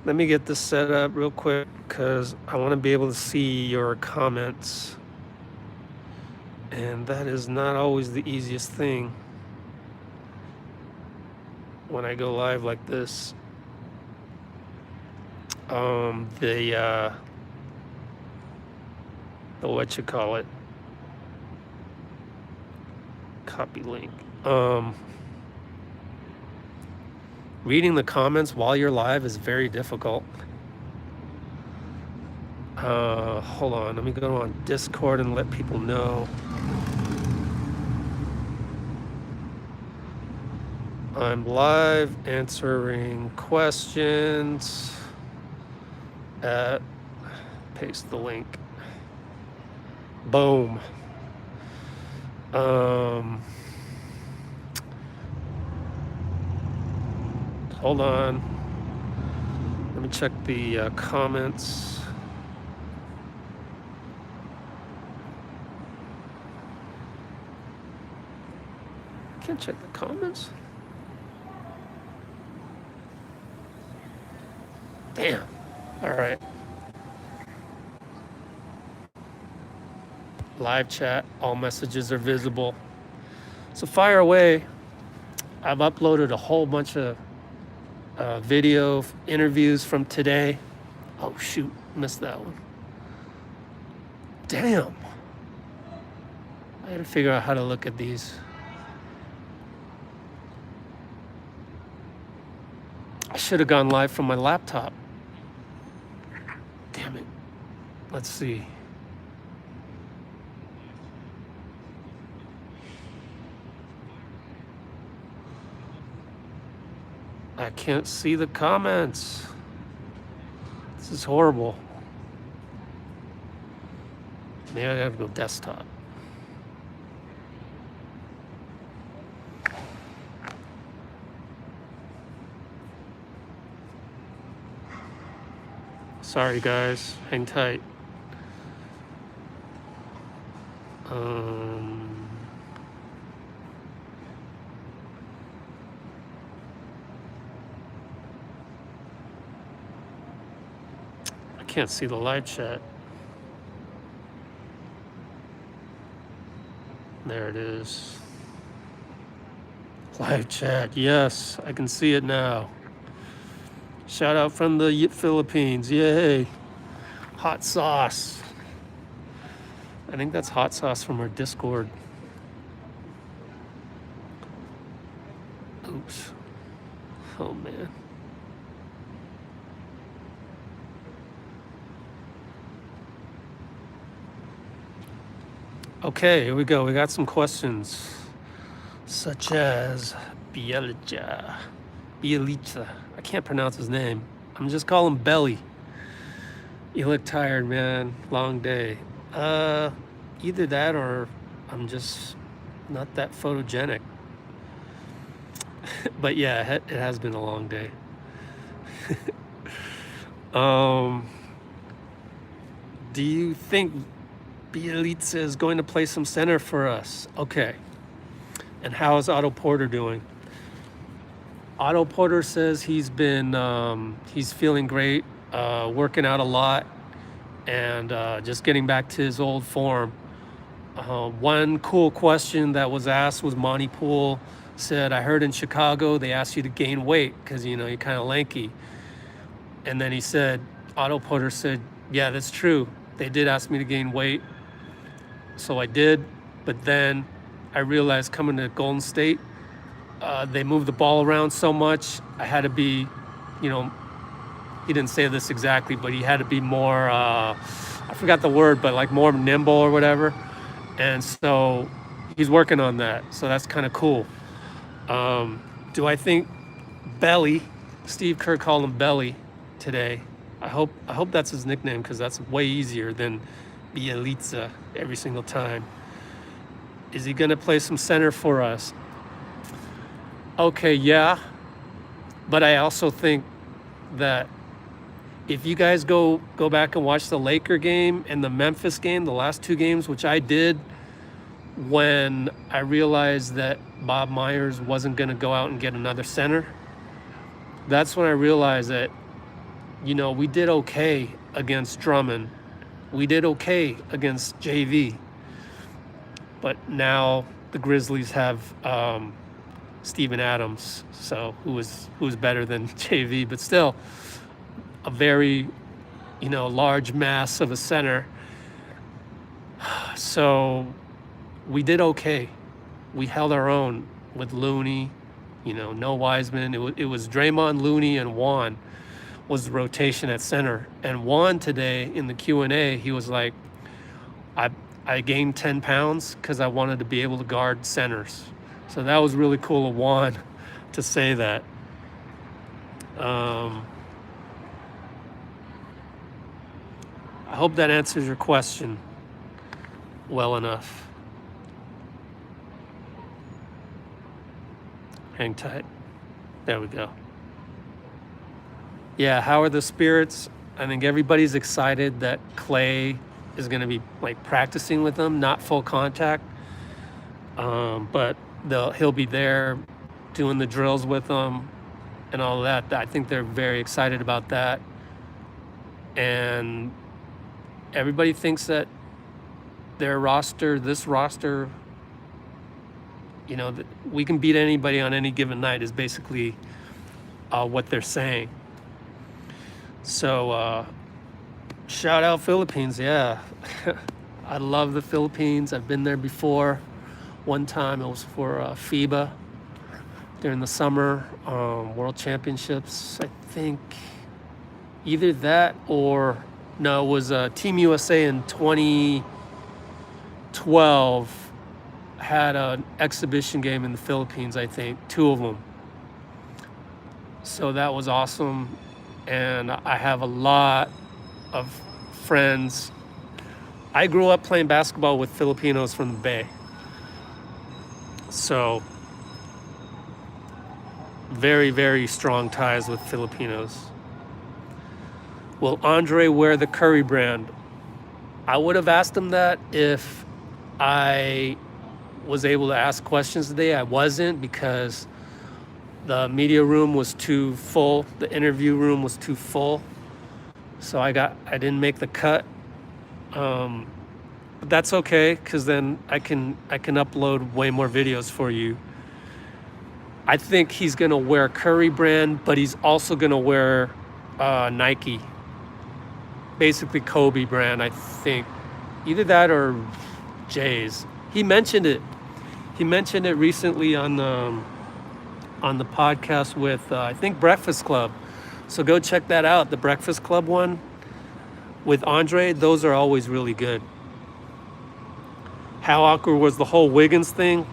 Let me get this set up real quick because I want to be able to see your comments. And that is not always the easiest thing when I go live like this. The what you call it, copy link. Reading the comments while you're live is very difficult. Hold on, let me go on Discord and let people know. I'm live answering questions at, paste the link. Boom. Hold on. Let me check the comments. Can't check the comments. Damn. All right. Live chat, all messages are visible. So fire away. I've uploaded a whole bunch of video interviews from today. Oh shoot, missed that one. Damn. I gotta figure out how to look at these. I should have gone live from my laptop. Damn it. Let's see. I can't see the comments. This is horrible. Maybe I gotta go desktop. Sorry guys, hang tight. I can't see the live chat. There it is. Live chat, yes, I can see it now. Shout out from the Philippines, yay. Hot sauce. I think that's hot sauce from our Discord. Oops. Oh man. Okay, here we go. We got some questions, such as Bielica. I can't pronounce his name. I'm just calling him Belly. You look tired, man. Long day. Either that or I'm just not that photogenic. But yeah, it has been a long day. Do you think Bielica is going to play some center for us? Okay. And how is Otto Porter doing? Otto Porter says he's feeling great, working out a lot, and just getting back to his old form. One cool question that was asked was Poole said, I heard in Chicago they asked you to gain weight because, you're kind of lanky. And then Otto Porter said, yeah, that's true. They did ask me to gain weight. So I did, but then I realized coming to Golden State, they moved the ball around so much. I had to be, he didn't say this exactly, but he had to be more, I forgot the word, but like more nimble or whatever. And so he's working on that. So that's kind of cool. Do I think Belly, Steve Kerr called him Belly today. I hope that's his nickname because that's way easier than Bielica every single time. Is he going to play some center for us? Okay, yeah. But I also think that if you guys go back and watch the Laker game and the Memphis game, the last two games, which I did, when I realized that Bob Myers wasn't going to go out and get another center, that's when I realized that we did okay against Drummond. We did okay against JV. But now the Grizzlies have Steven Adams, so who's better than JV, but still a very, large mass of a center. So we did okay. We held our own with Looney, no Wiseman. It was Draymond, Looney, and Juan was the rotation at center. And Juan today in the Q&A, he was like, I gained 10 pounds because I wanted to be able to guard centers. So that was really cool of Juan to say that. I hope that answers your question well enough. Hang tight. There we go. Yeah, how are the spirits? I think everybody's excited that Klay is going to be practicing with them, not full contact, but he'll be there doing the drills with them and all that. I think they're very excited about that, and everybody thinks that this roster, that we can beat anybody on any given night is basically what they're saying. So shout out Philippines. Yeah. I love the Philippines. I've been there before. One time it was for FIBA during the summer World Championships. I think either that or no, it was Team USA in 2012 had an exhibition game in the Philippines, I think, 2 of them. So that was awesome. And I have a lot of friends. I grew up playing basketball with Filipinos from the Bay. So very, very strong ties with Filipinos. Will Andre wear the Curry brand? I would have asked him that if I was able to ask questions today. I wasn't because the media room was too full. The interview room was too full. So I didn't make the cut. But that's okay, because then I can upload way more videos for you. I think he's gonna wear Curry brand, but he's also gonna wear Nike. Basically Kobe brand, I think. Either that or Jay's. He mentioned it. He mentioned it recently on the podcast with, I think, Breakfast Club. So go check that out. The Breakfast Club one with Andre, those are always really good. How awkward was the whole Wiggins thing?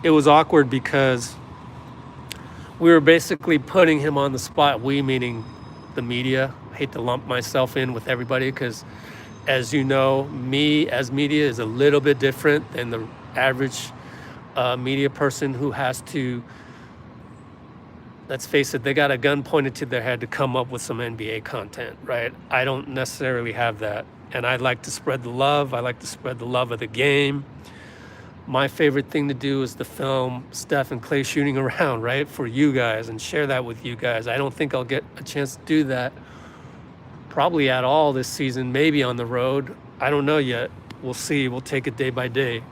It was awkward because we were basically putting him on the spot. We, meaning the media. I hate to lump myself in with everybody because, as you know, me as media is a little bit different than the average media person who has to, let's face it, they got a gun pointed to their head to come up with some NBA content, right? I don't necessarily have that. And I like to spread the love. I like to spread the love of the game. My favorite thing to do is to film Steph and Klay shooting around, right? For you guys and share that with you guys. I don't think I'll get a chance to do that probably at all this season, maybe on the road. I don't know yet. We'll see. We'll take it day by day.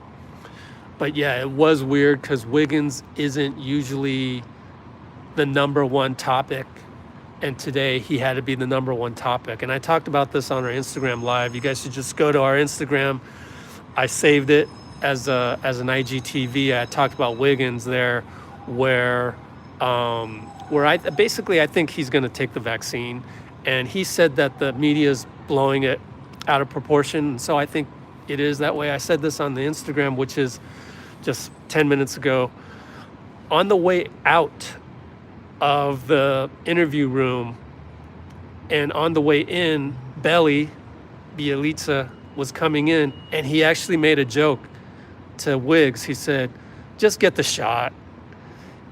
But yeah, it was weird because Wiggins isn't usually the number one topic. And today he had to be the number one topic. And I talked about this on our Instagram Live. You guys should just go to our Instagram. I saved it as an IGTV. I talked about Wiggins there where I think he's going to take the vaccine. And he said that the media is blowing it out of proportion. And so I think it is that way. I said this on the Instagram, which is just 10 minutes ago. On the way out of the interview room and on the way in, Bielitsa was coming in, and he actually made a joke to Wiggs. He said, just get the shot.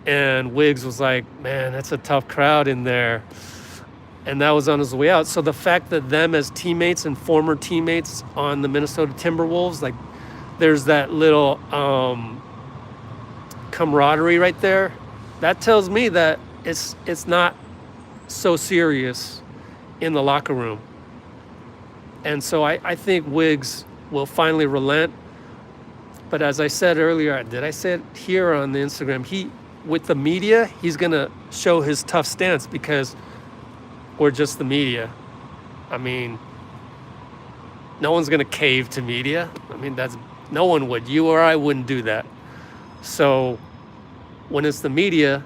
And Wiggs was like, man, that's a tough crowd in there. And that was on his way out. So the fact that them as teammates and former teammates on the Minnesota Timberwolves, like there's that little camaraderie right there, that tells me that it's not so serious in the locker room. And so I think Wiggs will finally relent. But as I said earlier, did I say it here on the Instagram? With the media, he's going to show his tough stance because we're just the media. I mean, no one's going to cave to media. I mean, no one would. You or I wouldn't do that. So when it's the media,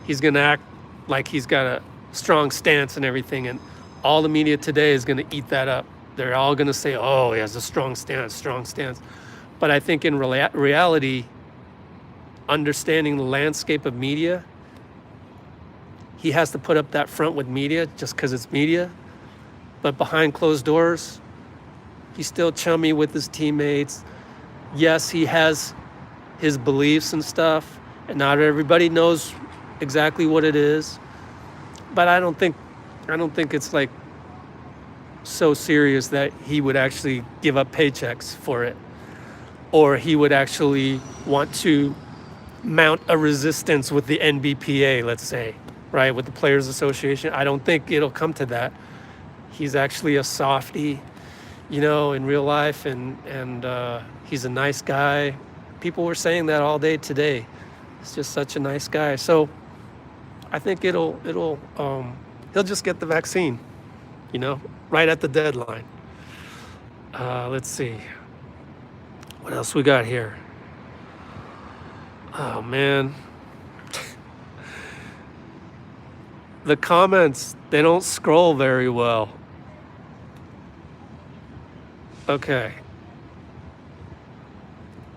he's going to act like he's got a strong stance and everything. And all the media today is going to eat that up. They're all going to say, oh, he has a strong stance. But I think in reality, understanding the landscape of media, he has to put up that front with media just because it's media. But behind closed doors, he's still chummy with his teammates. Yes, he has his beliefs and stuff, and not everybody knows exactly what it is. But I don't think it's like so serious that he would actually give up paychecks for it, or he would actually want to mount a resistance with the NBPA, let's say, right, with the Players Association. I don't think it'll come to that. He's actually a softie, in real life, and he's a nice guy. People were saying that all day today. He's just such a nice guy. So I think he'll just get the vaccine, right at the deadline. Let's see. What else we got here? Oh, man. The comments, they don't scroll very well. Okay.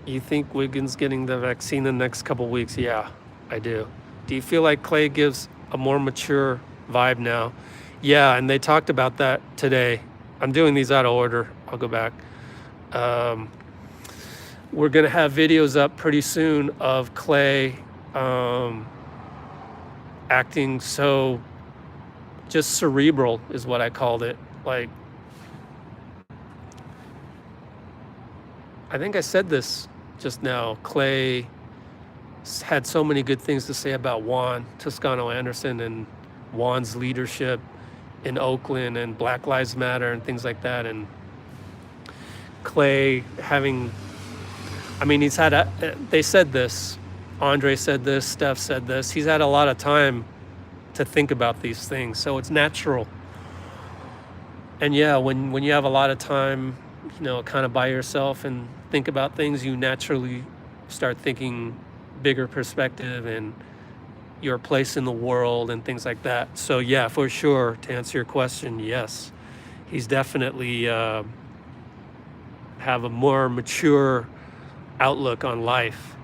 You think Wiggins getting the vaccine the next couple weeks? Yeah, I do. Do you feel like Klay gives a more mature vibe now? Yeah, and they talked about that today. I'm doing these out of order. I'll go back. We're going to have videos up pretty soon of Klay acting so just cerebral is what I called it. Like, I think I said this just now. Klay had so many good things to say about Juan Toscano-Anderson and Juan's leadership in Oakland and Black Lives Matter and things like that. And Klay he's had they said this, Andre said this, Steph said this, he's had a lot of time to think about these things, so it's natural. And yeah, when you have a lot of time, kind of by yourself and think about things, you naturally start thinking bigger perspective and your place in the world and things like that. So yeah, for sure, to answer your question, yes, he's definitely have a more mature outlook on life.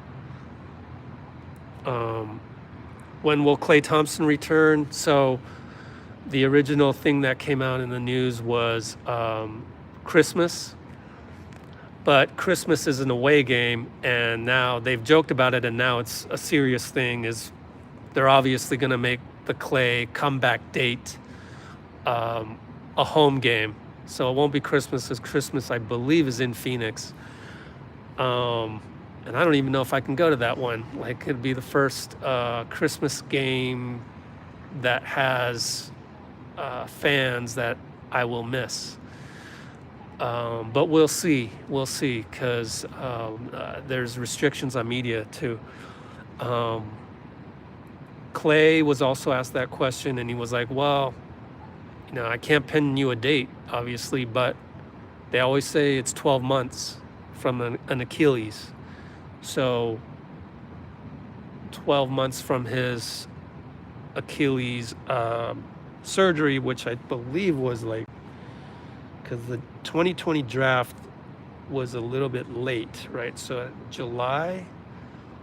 When will Klay Thompson return? So the original thing that came out in the news was Christmas, but Christmas is an away game, and now they've joked about it, and now it's a serious thing. Is they're obviously going to make the Klay comeback date a home game, so it won't be Christmas, as Christmas, I believe, is in Phoenix. And I don't even know if I can go to that one. Like, it'd be the first Christmas game that has fans that I will miss. But we'll see, because there's restrictions on media too. Klay was also asked that question, and he was like, well, I can't pin you a date, obviously, but they always say it's 12 months from an Achilles. So 12 months from his Achilles surgery, which I believe was because the 2020 draft was a little bit late, right? So July.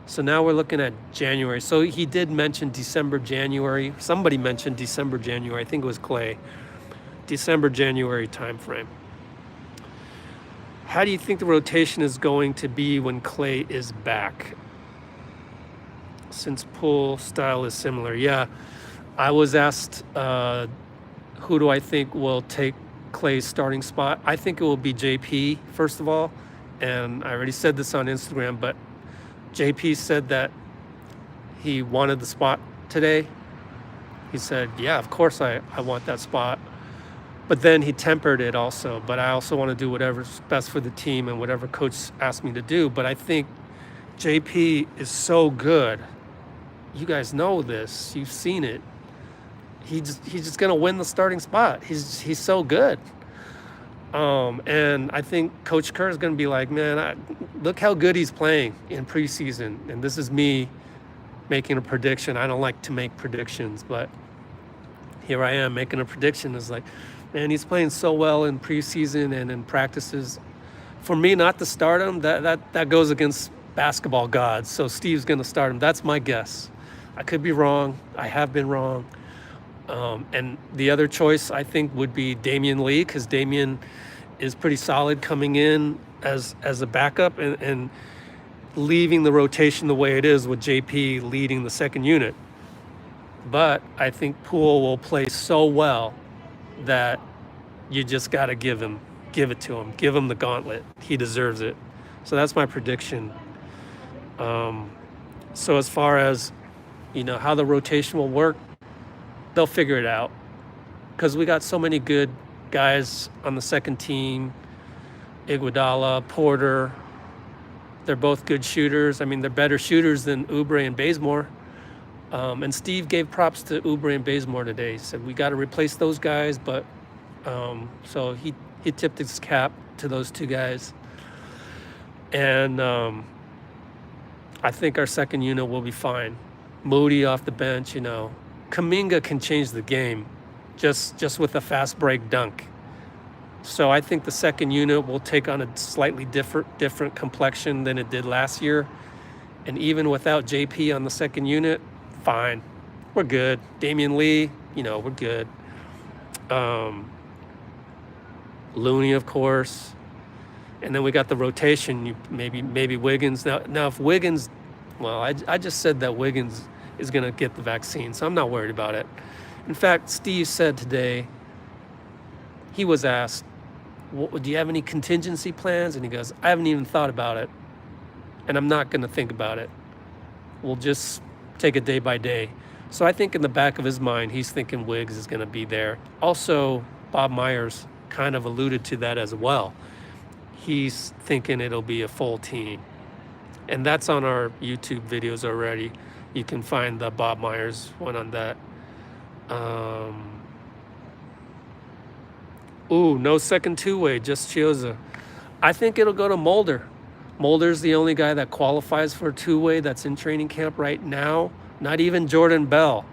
So now we're looking at January. So he did mention December, January. Somebody mentioned December, January. I think it was Klay. December, January timeframe. How do you think the rotation is going to be when Klay is back? Since Poole style is similar. Yeah, I was asked who do I think will take Klay's starting spot. I think it will be JP, first of all. And I already said this on Instagram, but JP said that he wanted the spot today. He said, yeah, of course I want that spot. But then he tempered it also. But I also want to do whatever's best for the team and whatever coach asked me to do. But I think JP is so good. You guys know this. You've seen it. He's just gonna win the starting spot. He's so good. And I think Coach Kerr is gonna be like, man, look how good he's playing in preseason. And this is me making a prediction. I don't like to make predictions, but here I am making a prediction. Is like, man, he's playing so well in preseason and in practices. For me not to start him, that goes against basketball gods. So Steve's gonna start him. That's my guess. I could be wrong. I have been wrong. And the other choice I think would be Damian Lee, because Damian is pretty solid coming in as a backup and leaving the rotation the way it is with JP leading the second unit. But I think Poole will play so well that you just got to give it to him. Give him the gauntlet. He deserves it. So that's my prediction. So as far as, how the rotation will work, they'll figure it out, because we got so many good guys on the second team. Iguodala, Porter, they're both good shooters. I mean, they're better shooters than Oubre and Bazemore. And Steve gave props to Oubre and Bazemore today. He said, we got to replace those guys. But so he tipped his cap to those two guys. And I think our second unit will be fine. Moody off the bench, Kuminga can change the game just with a fast break dunk. So I think the second unit will take on a slightly different complexion than it did last year. And even without JP on the second unit, fine. We're good. Damian Lee, we're good. Looney, of course. And then we got the rotation, maybe Wiggins. Now if Wiggins, well, I just said that Wiggins is going to get the vaccine, so I'm not worried about it. In fact, Steve said today, he was asked, do you have any contingency plans? And he goes, I haven't even thought about it, and I'm not going to think about it. We'll just take it day by day. So I think in the back of his mind, he's thinking Wiggs is going to be there. Also, Bob Myers kind of alluded to that as well. He's thinking it'll be a full team. And that's on our YouTube videos already. You can find the Bob Myers one on that. No second two-way, just Chioza. I think it'll go to Mulder. Mulder's the only guy that qualifies for a two-way that's in training camp right now. Not even Jordan Bell.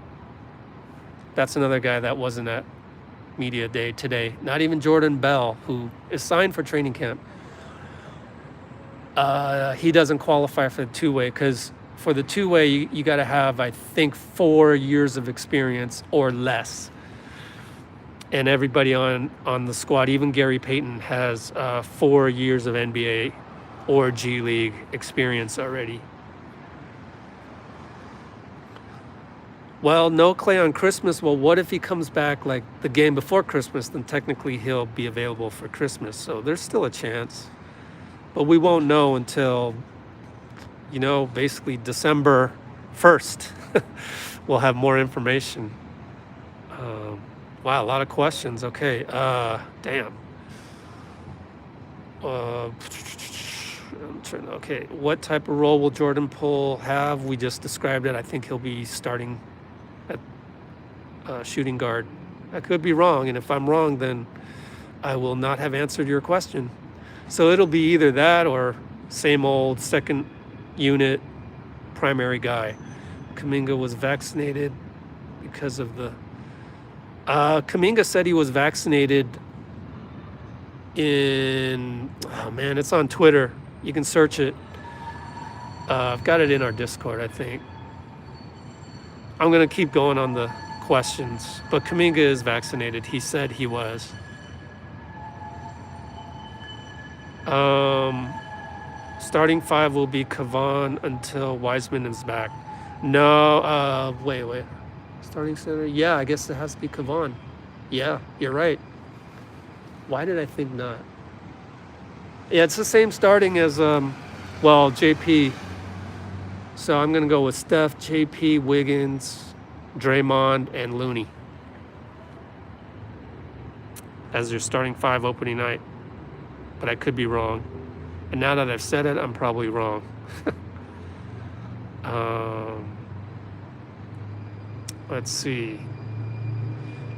That's another guy that wasn't at media day today. Not even Jordan Bell, who is signed for training camp. He doesn't qualify for the two-way, because for the two-way, you got to have, I think, 4 years of experience or less. And everybody on the squad, even Gary Payton, has 4 years of NBA or G League experience already. Well, no Klay on Christmas. Well, what if he comes back like the game before Christmas? Then technically he'll be available for Christmas. So there's still a chance. But we won't know until, basically December 1st. We'll have more information. Wow, a lot of questions. Okay, damn. Okay, what type of role will Jordan Poole have? We just described it. I think he'll be starting at shooting guard. I could be wrong, and if I'm wrong, then I will not have answered your question. So it'll be either that or same old second unit primary guy. Kuminga was vaccinated because of the... Kuminga said he was vaccinated in... Oh, man, it's on Twitter. You can search it. I've got it in our Discord, I think. I'm going to keep going on the questions. But Kuminga is vaccinated. He said he was. Starting five will be Kavan until Wiseman is back. No, wait. Starting center? Yeah, I guess it has to be Kavan. Yeah, you're right. Why did I think not? Yeah, it's the same starting as, JP. So I'm going to go with Steph, JP, Wiggins, Draymond, and Looney as your starting 5 opening night. But I could be wrong. And now that I've said it, I'm probably wrong. Let's see.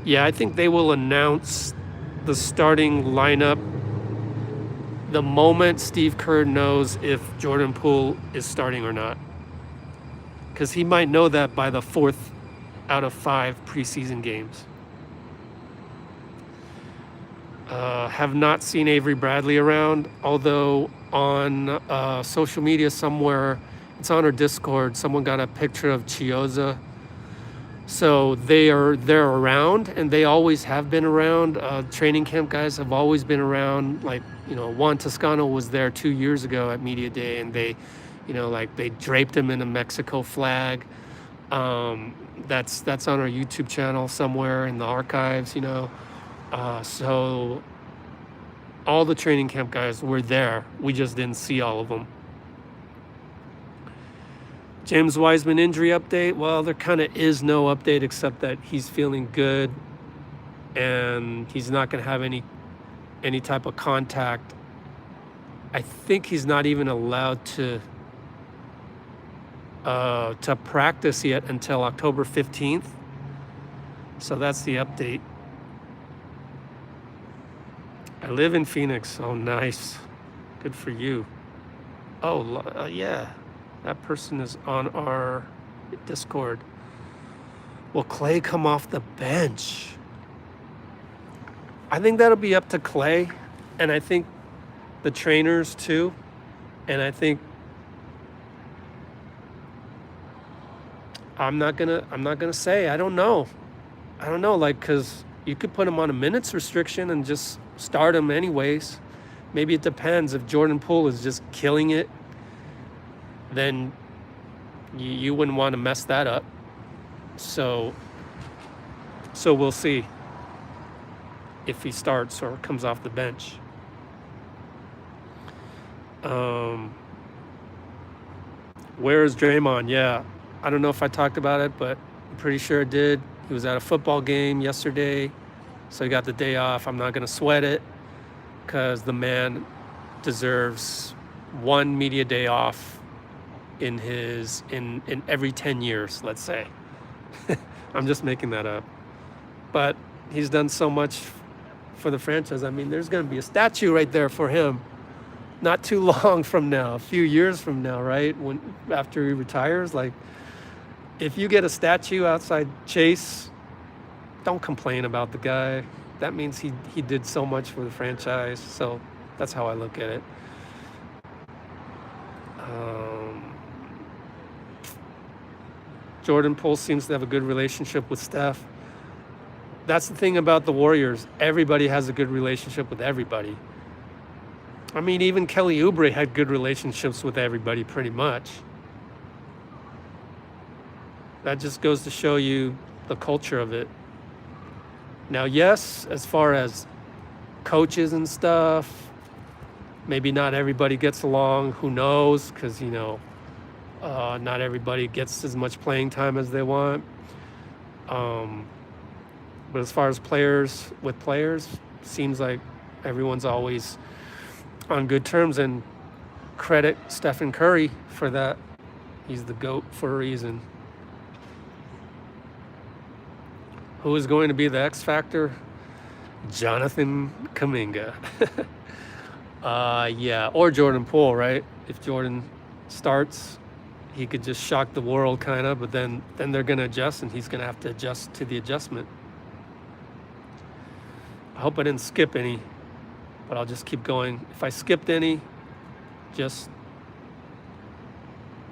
Yeah, I think they will announce the starting lineup the moment Steve Kerr knows if Jordan Poole is starting or not. Because he might know that by the 4th out of 5 preseason games. Have not seen Avery Bradley around, although on social media somewhere, it's on our Discord, someone got a picture of Chiozza. So they're around, and they always have been around. Training camp guys have always been around. Like, Juan Toscano was there 2 years ago at Media Day, and they draped him in a Mexico flag. That's on our YouTube channel somewhere in the archives, So all the training camp guys were there. We just didn't see all of them. James Wiseman injury update. Well, there kind of is no update except that he's feeling good and he's not going to have any type of contact. I think he's not even allowed to practice yet until October 15th. So that's the update. I live in Phoenix. Oh, nice. Good for you. Oh, yeah. That person is on our Discord. Will Klay come off the bench? I think that'll be up to Klay, and I think the trainers too. And I think I'm not gonna say. I don't know. Like, because you could put him on a minutes restriction and just start him anyways. Maybe it depends. If Jordan Poole is just killing it, then you wouldn't want to mess that up. So we'll see if he starts or comes off the bench. Where is Draymond? Yeah, I don't know if I talked about it, but I'm pretty sure I did. He was at a football game yesterday, so he got the day off. I'm not going to sweat it because the man deserves one media day off in every 10 years, let's say. I'm just making that up. But he's done so much for the franchise. I mean, there's going to be a statue right there for him not too long from now, a few years from now, right? After he retires, like, if you get a statue outside Chase, don't complain about the guy. That means he did so much for the franchise. So that's how I look at it. Jordan Poole seems to have a good relationship with Steph. That's the thing about the Warriors. Everybody has a good relationship with everybody. I mean, even Kelly Oubre had good relationships with everybody pretty much. That just goes to show you the culture of it. Now, yes, as far as coaches and stuff, maybe not everybody gets along. Who knows? Because, not everybody gets as much playing time as they want. But as far as players, seems like everyone's always on good terms, and credit Stephen Curry for that. He's the GOAT for a reason. Who is going to be the X factor? Jonathan Kuminga. Yeah, or Jordan Poole, right? If Jordan starts, he could just shock the world kind of, but then they're going to adjust, and he's going to have to adjust to the adjustment. I hope I didn't skip any, but I'll just keep going. If I skipped any, just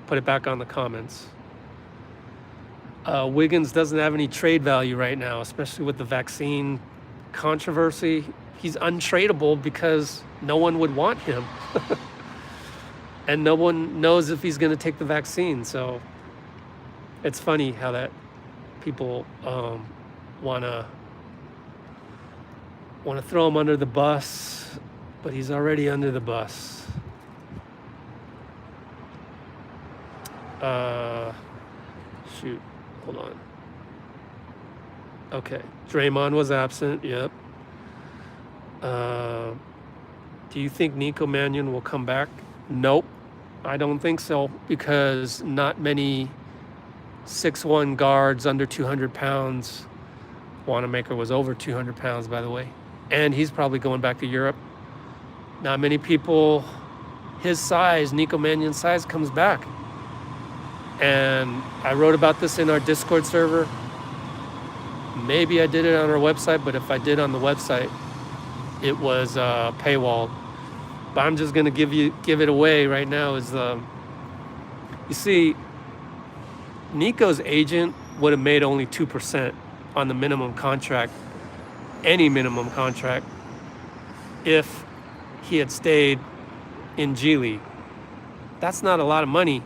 put it back on the comments. Wiggins doesn't have any trade value right now, especially with the vaccine controversy. He's untradeable because no one would want him. And no one knows if he's going to take the vaccine. So it's funny how that people want to throw him under the bus, but he's already under the bus. Shoot, hold on. Okay. Draymond was absent. Yep. Do you think Nico Mannion will come back? Nope. I don't think so, because not many 6'1" guards under 200 pounds. Wanamaker was over 200 pounds, by the way. And he's probably going back to Europe. Not many people his size, Nico Mannion's size, comes back. And I wrote about this in our Discord server. Maybe I did it on our website, but if I did on the website, it was paywalled. But I'm just gonna give it away right now. You see, Nico's agent would have made only 2% on the minimum contract, any minimum contract, if he had stayed in G League. That's not a lot of money,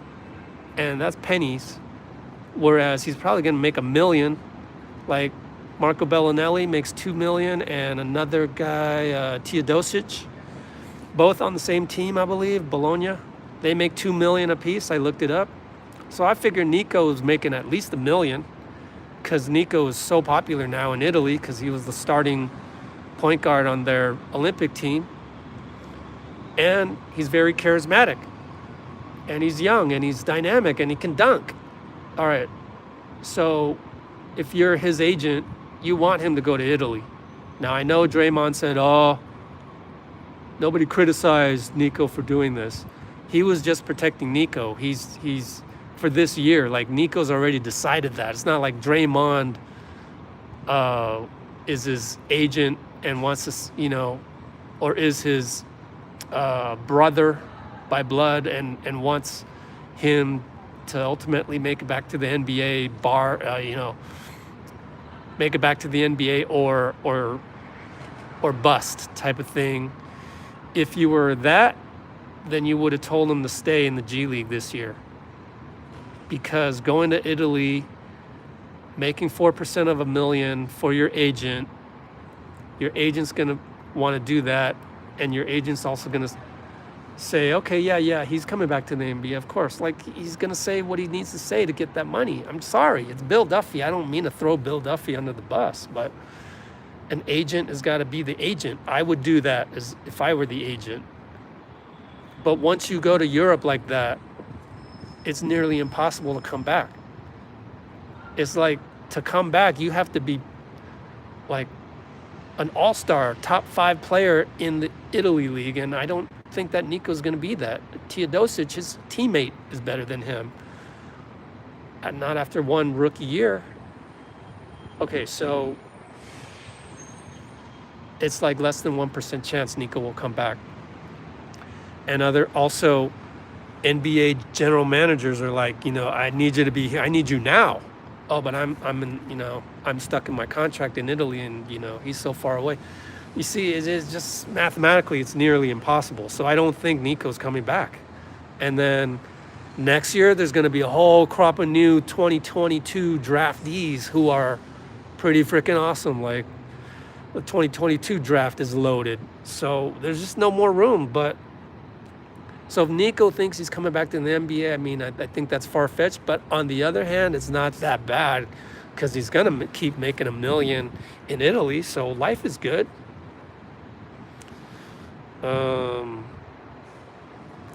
and that's pennies. Whereas he's probably gonna make $1 million. Like Marco Bellinelli makes $2 million, and another guy, Teodosic, both on the same team, I believe, Bologna. They make $2 million apiece. I looked it up. So I figure Nico is making at least $1 million, because Nico is so popular now in Italy, because he was the starting point guard on their Olympic team. And he's very charismatic. And he's young, and he's dynamic, and he can dunk. All right. So if you're his agent, you want him to go to Italy. Now, I know Draymond said, nobody criticized Nico for doing this. He was just protecting Nico. He's for this year. Like, Nico's already decided that. It's not like Draymond is his agent and wants to, or is his brother by blood and wants him to ultimately make it back to the NBA make it back to the NBA or bust type of thing. If you were that, then you would have told him to stay in the G League this year. Because going to Italy, making 4% of $1 million for your agent's going to want to do that, and your agent's also going to say, okay, yeah, he's coming back to the NBA, of course. Like, he's going to say what he needs to say to get that money. I'm sorry, it's Bill Duffy. I don't mean to throw Bill Duffy under the bus, but an agent has got to be the agent. I would do that as if I were the agent. But once you go to Europe like that, it's nearly impossible to come back. It's like, to come back, you have to be like an all-star, top 5 player in the Italy league, and I don't think that Nico's going to be that. Teodosic, his teammate, is better than him. And not after one rookie year. Okay, so it's like less than 1% chance Nico will come back. And also NBA general managers are like, I need you to be here. I need you now. Oh, but I'm stuck in my contract in Italy, and he's so far away. You see, it is just mathematically, it's nearly impossible. So I don't think Nico's coming back. And then next year, there's going to be a whole crop of new 2022 draftees who are pretty freaking awesome. Like, the 2022 draft is loaded. So there's just no more room. So if Nico thinks he's coming back to the NBA, I think that's far-fetched. But on the other hand, it's not that bad, because he's going to keep making $1 million in Italy. So life is good.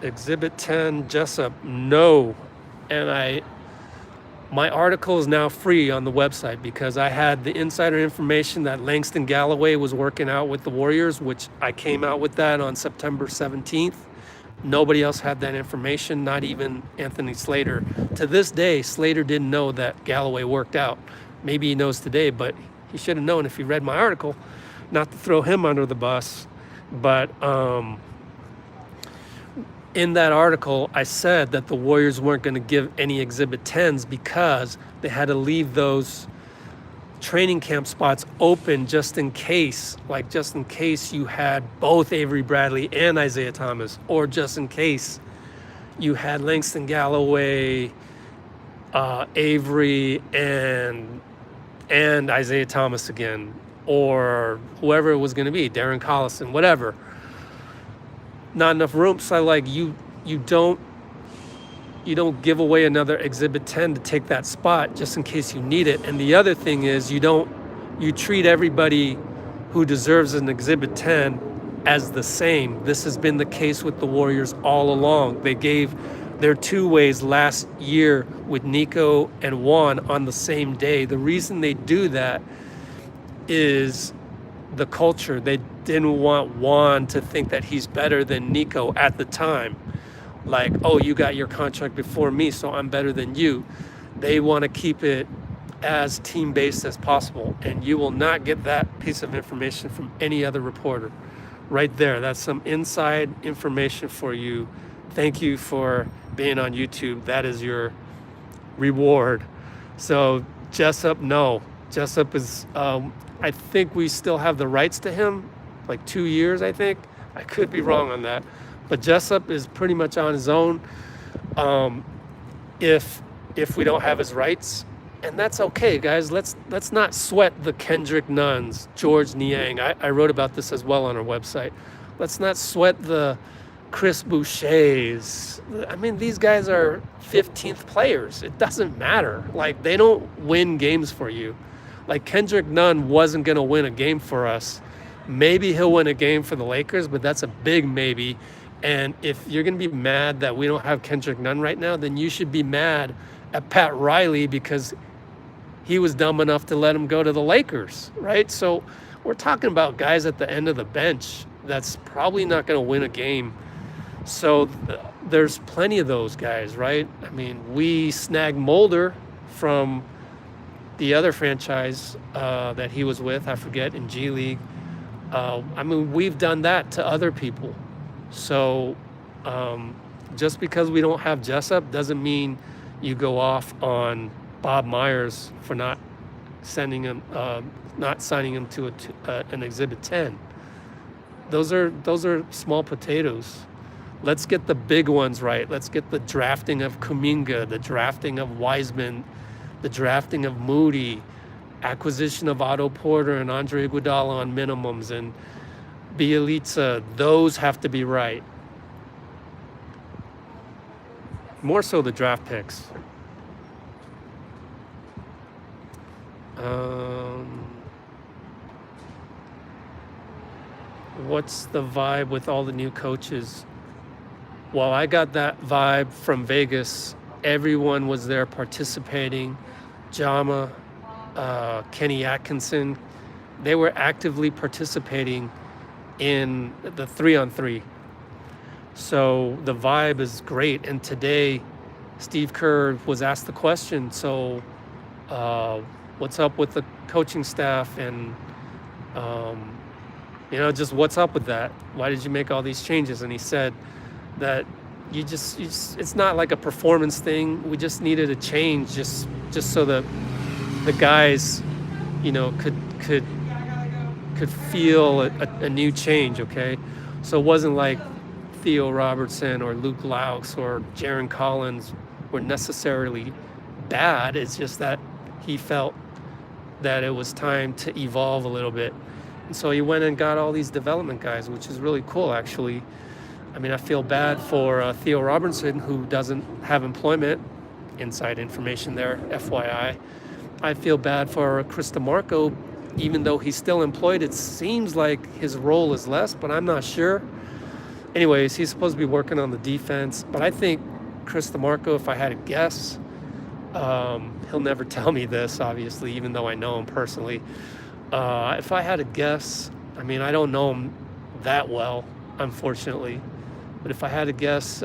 Exhibit 10, Jessup, no. And my article is now free on the website, because I had the insider information that Langston Galloway was working out with the Warriors, which I came out with that on September 17th. Nobody else had that information, not even Anthony Slater. To this day, Slater didn't know that Galloway worked out. Maybe he knows today, but he should have known if he read my article. Not to throw him under the bus, but in that article, I said that the Warriors weren't going to give any Exhibit 10s because they had to leave those training camp spots open just in case you had both Avery Bradley and Isaiah Thomas, or just in case you had Langston Galloway, Avery, and Isaiah Thomas again, or whoever it was going to be, Darren Collison, whatever. Not enough room. So you don't give away another Exhibit 10 to take that spot just in case you need it. And the other thing is, you don't you treat everybody who deserves an Exhibit 10 as the same. This has been the case with the Warriors all along. They gave their two-ways last year with Nico and Juan on the same day. The reason they do that is the culture. They didn't want Juan to think that he's better than Nico at the time. Like, oh, you got your contract before me, so I'm better than you. They want to keep it as team-based as possible, and you will not get that piece of information from any other reporter. Right there, that's some inside information for you. Thank you for being on YouTube. That is your reward. So Jessup, no. Jessup is, I think we still have the rights to him, like 2 years, I think. I could be wrong on that. But Jessup is pretty much on his own if we don't have his rights. And that's okay, guys. Let's not sweat the Kendrick Nuns, George Niang. I wrote about this as well on our website. Let's not sweat the Chris Bouchers. I mean, these guys are 15th players. It doesn't matter. Like, they don't win games for you. Like, Kendrick Nunn wasn't going to win a game for us. Maybe he'll win a game for the Lakers, but that's a big maybe. And if you're going to be mad that we don't have Kendrick Nunn right now, then you should be mad at Pat Riley because he was dumb enough to let him go to the Lakers, right? So we're talking about guys at the end of the bench that's probably not going to win a game. So there's plenty of those guys, right? I mean, we snagged Mulder from the other franchise that he was with, I forget, in G League. I mean, we've done that to other people. So just because we don't have Jessup doesn't mean you go off on Bob Myers for not signing him to an Exhibit 10. Those are small potatoes. Let's get the big ones right. Let's get the drafting of Kuminga, the drafting of Wiseman, the drafting of Moody, acquisition of Otto Porter and Andre Iguodala on minimums, and Bjelica. Those have to be right. More so the draft picks. What's the vibe with all the new coaches? Well, I got that vibe from Vegas. Everyone was there participating. Jama, Kenny Atkinson, they were actively participating in the 3-on-3. So the vibe is great. And today, Steve Kerr was asked the question, so what's up with the coaching staff and, just what's up with that? Why did you make all these changes? And he said that you just it's not like a performance thing. We just needed a change just so that the guys, could feel a new change, okay? So it wasn't like Theo Robertson or Luke Laux or Jaron Collins were necessarily bad. It's just that he felt that it was time to evolve a little bit. And so he went and got all these development guys, which is really cool, actually. I mean, I feel bad for Theo Robertson, who doesn't have employment. Inside information there, FYI. I feel bad for Chris DeMarco, even though he's still employed. It seems like his role is less, but I'm not sure. Anyways, he's supposed to be working on the defense. But I think Chris DeMarco, if I had to guess, he'll never tell me this, obviously, even though I know him personally. If I had to guess, I mean, I don't know him that well, unfortunately. But if I had to guess,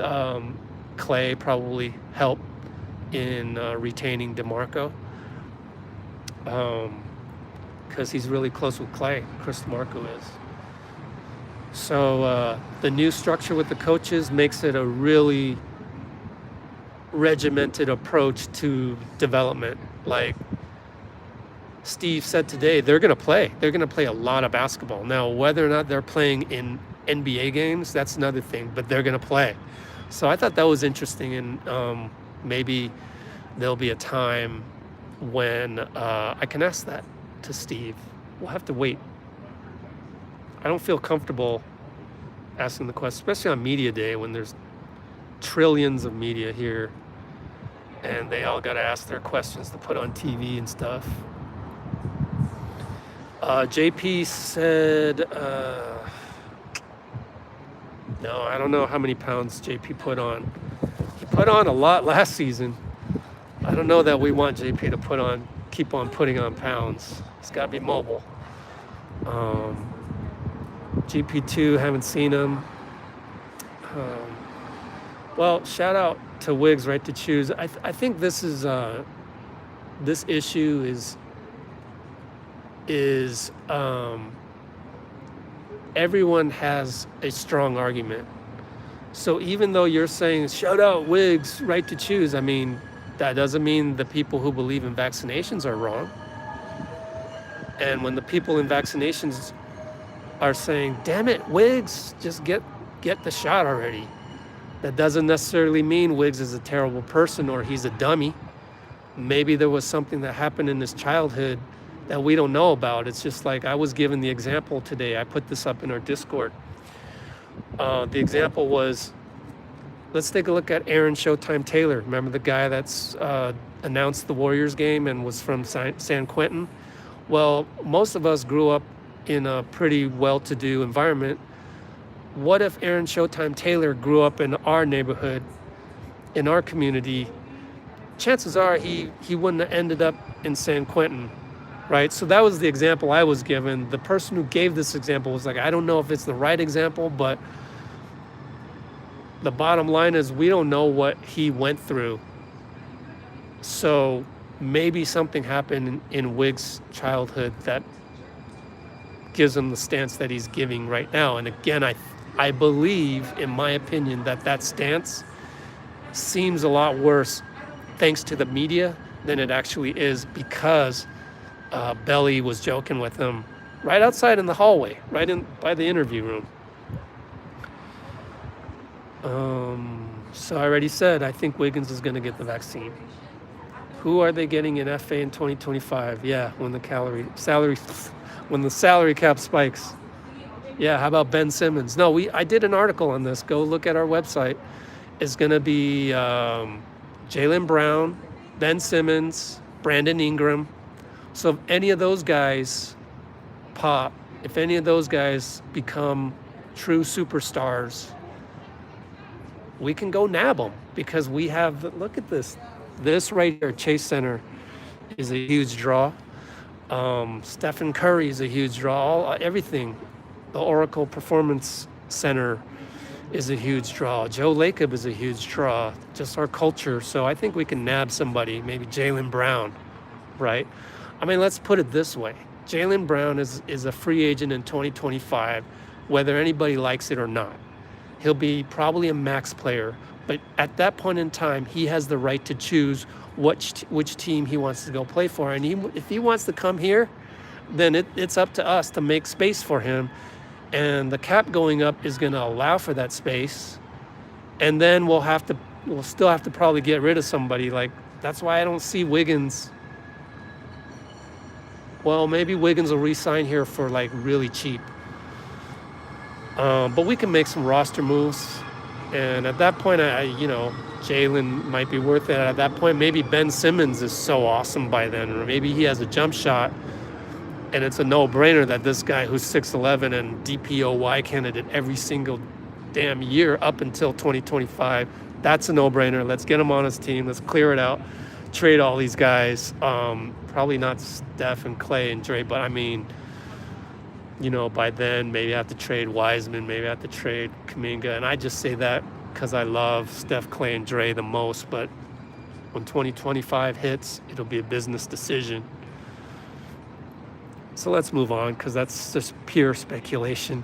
Klay probably helped in retaining DeMarco. Because he's really close with Klay, Chris DeMarco is. So the new structure with the coaches makes it a really regimented approach to development. Like Steve said today, they're going to play. They're going to play a lot of basketball. Now, whether or not they're playing in NBA games, that's another thing, but they're going to play. So I thought that was interesting, and maybe there'll be a time when I can ask that to Steve. We'll have to wait. I don't feel comfortable asking the question, especially on media day when there's trillions of media here and they all got to ask their questions to put on TV and stuff. JP said, no, I don't know how many pounds JP put on. He put on a lot last season. I don't know that we want JP to keep on putting on pounds. He's got to be mobile. GP2, haven't seen him. Well, shout out to Wiggs, right to choose. I think this is this issue is everyone has a strong argument. So even though you're saying shout out Wiggs, right to choose, I mean that doesn't mean the people who believe in vaccinations are wrong. And when the people in vaccinations are saying, damn it, Wiggs, just get the shot already. That doesn't necessarily mean Wiggs is a terrible person or he's a dummy. Maybe there was something that happened in his childhood that we don't know about. It's just like I was given the example today. I put this up in our Discord. The example was, let's take a look at Aaron Showtime Taylor. Remember the guy that's announced the Warriors game and was from San Quentin? Well, most of us grew up in a pretty well-to-do environment. What if Aaron Showtime Taylor grew up in our neighborhood, in our community? Chances are he wouldn't have ended up in San Quentin, right? So that was the example I was given. The person who gave this example was like, I don't know if it's the right example, but the bottom line is we don't know what he went through. So maybe something happened in Wiggs' childhood that gives him the stance that he's giving right now. And again, I believe, in my opinion, that stance seems a lot worse thanks to the media than it actually is, because Belly was joking with him right outside in the hallway, right in by the interview room. So I already said I think Wiggins is going to get the vaccine. Who are they getting in FA in 2025? Yeah, when the salary cap spikes. Yeah, how about Ben Simmons? No, I did an article on this. Go look at our website. It's going to be Jaylen Brown, Ben Simmons, Brandon Ingram. So if any of those guys pop, if any of those guys become true superstars, we can go nab them, because we have, look at this. This right here, Chase Center, is a huge draw. Stephen Curry is a huge draw. Everything. The Oracle Performance Center is a huge draw. Joe Lacob is a huge draw. Just our culture. So I think we can nab somebody, maybe Jaylen Brown, right? I mean, let's put it this way. Jaylen Brown is a free agent in 2025, whether anybody likes it or not. He'll be probably a max player, but at that point in time, he has the right to choose which team he wants to go play for. And if he wants to come here, then it's up to us to make space for him. And the cap going up is going to allow for that space. And then we'll still have to probably get rid of somebody. Like, that's why I don't see Wiggins. Well, maybe Wiggins will re-sign here for like really cheap. But we can make some roster moves. And at that point, Jaylen might be worth it. At that point, maybe Ben Simmons is so awesome by then, or maybe he has a jump shot, and it's a no-brainer that this guy who's 6'11" and DPOY candidate every single damn year up until 2025, that's a no-brainer. Let's get him on his team. Let's clear it out. Trade all these guys. Probably not Steph and Klay and Dre, but I mean, by then, maybe I have to trade Wiseman, maybe I have to trade Kuminga. And I just say that because I love Steph, Klay, and Dre the most. But when 2025 hits, it'll be a business decision. So let's move on, because that's just pure speculation.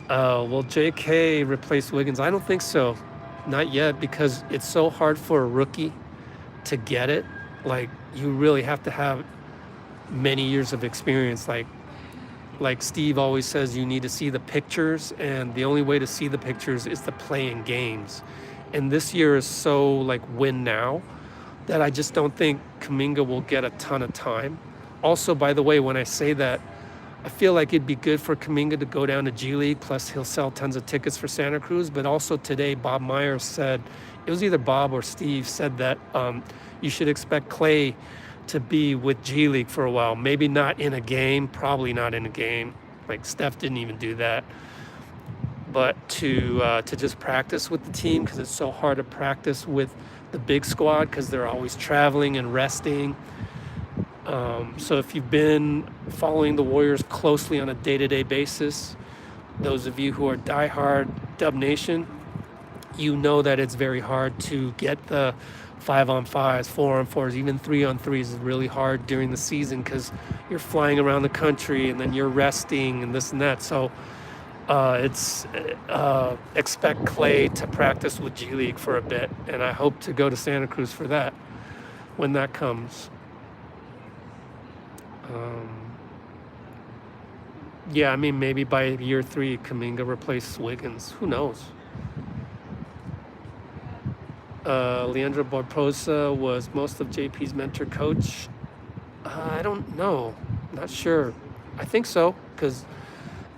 Will JK replace Wiggins? I don't think so. Not yet, because it's so hard for a rookie to get it. Like, you really have to have many years of experience. Like Steve always says, you need to see the pictures, and the only way to see the pictures is to play in games. And this year is so win now that I just don't think Kuminga will get a ton of time. Also, by the way, when I say that, I feel like it'd be good for Kuminga to go down to G League, plus he'll sell tons of tickets for Santa Cruz. But also today, Bob Myers said, it was either Bob or Steve said that you should expect Klay to be with G League for a while. Maybe not in a game, probably not in a game. Like Steph didn't even do that. But to just practice with the team, because it's so hard to practice with the big squad because they're always traveling and resting. So if you've been following the Warriors closely on a day-to-day basis, those of you who are diehard Dub Nation, you know that it's very hard to get the 5-on-5s, 4-on-4s, even 3-on-3s is really hard during the season because you're flying around the country and then you're resting and this and that. So expect Klay to practice with G League for a bit, and I hope to go to Santa Cruz for that when that comes. Yeah, I mean, maybe by year 3, Kuminga replaces Wiggins. Who knows? Leandro Barbosa was most of JP's mentor coach. I don't know. Not sure. I think so, because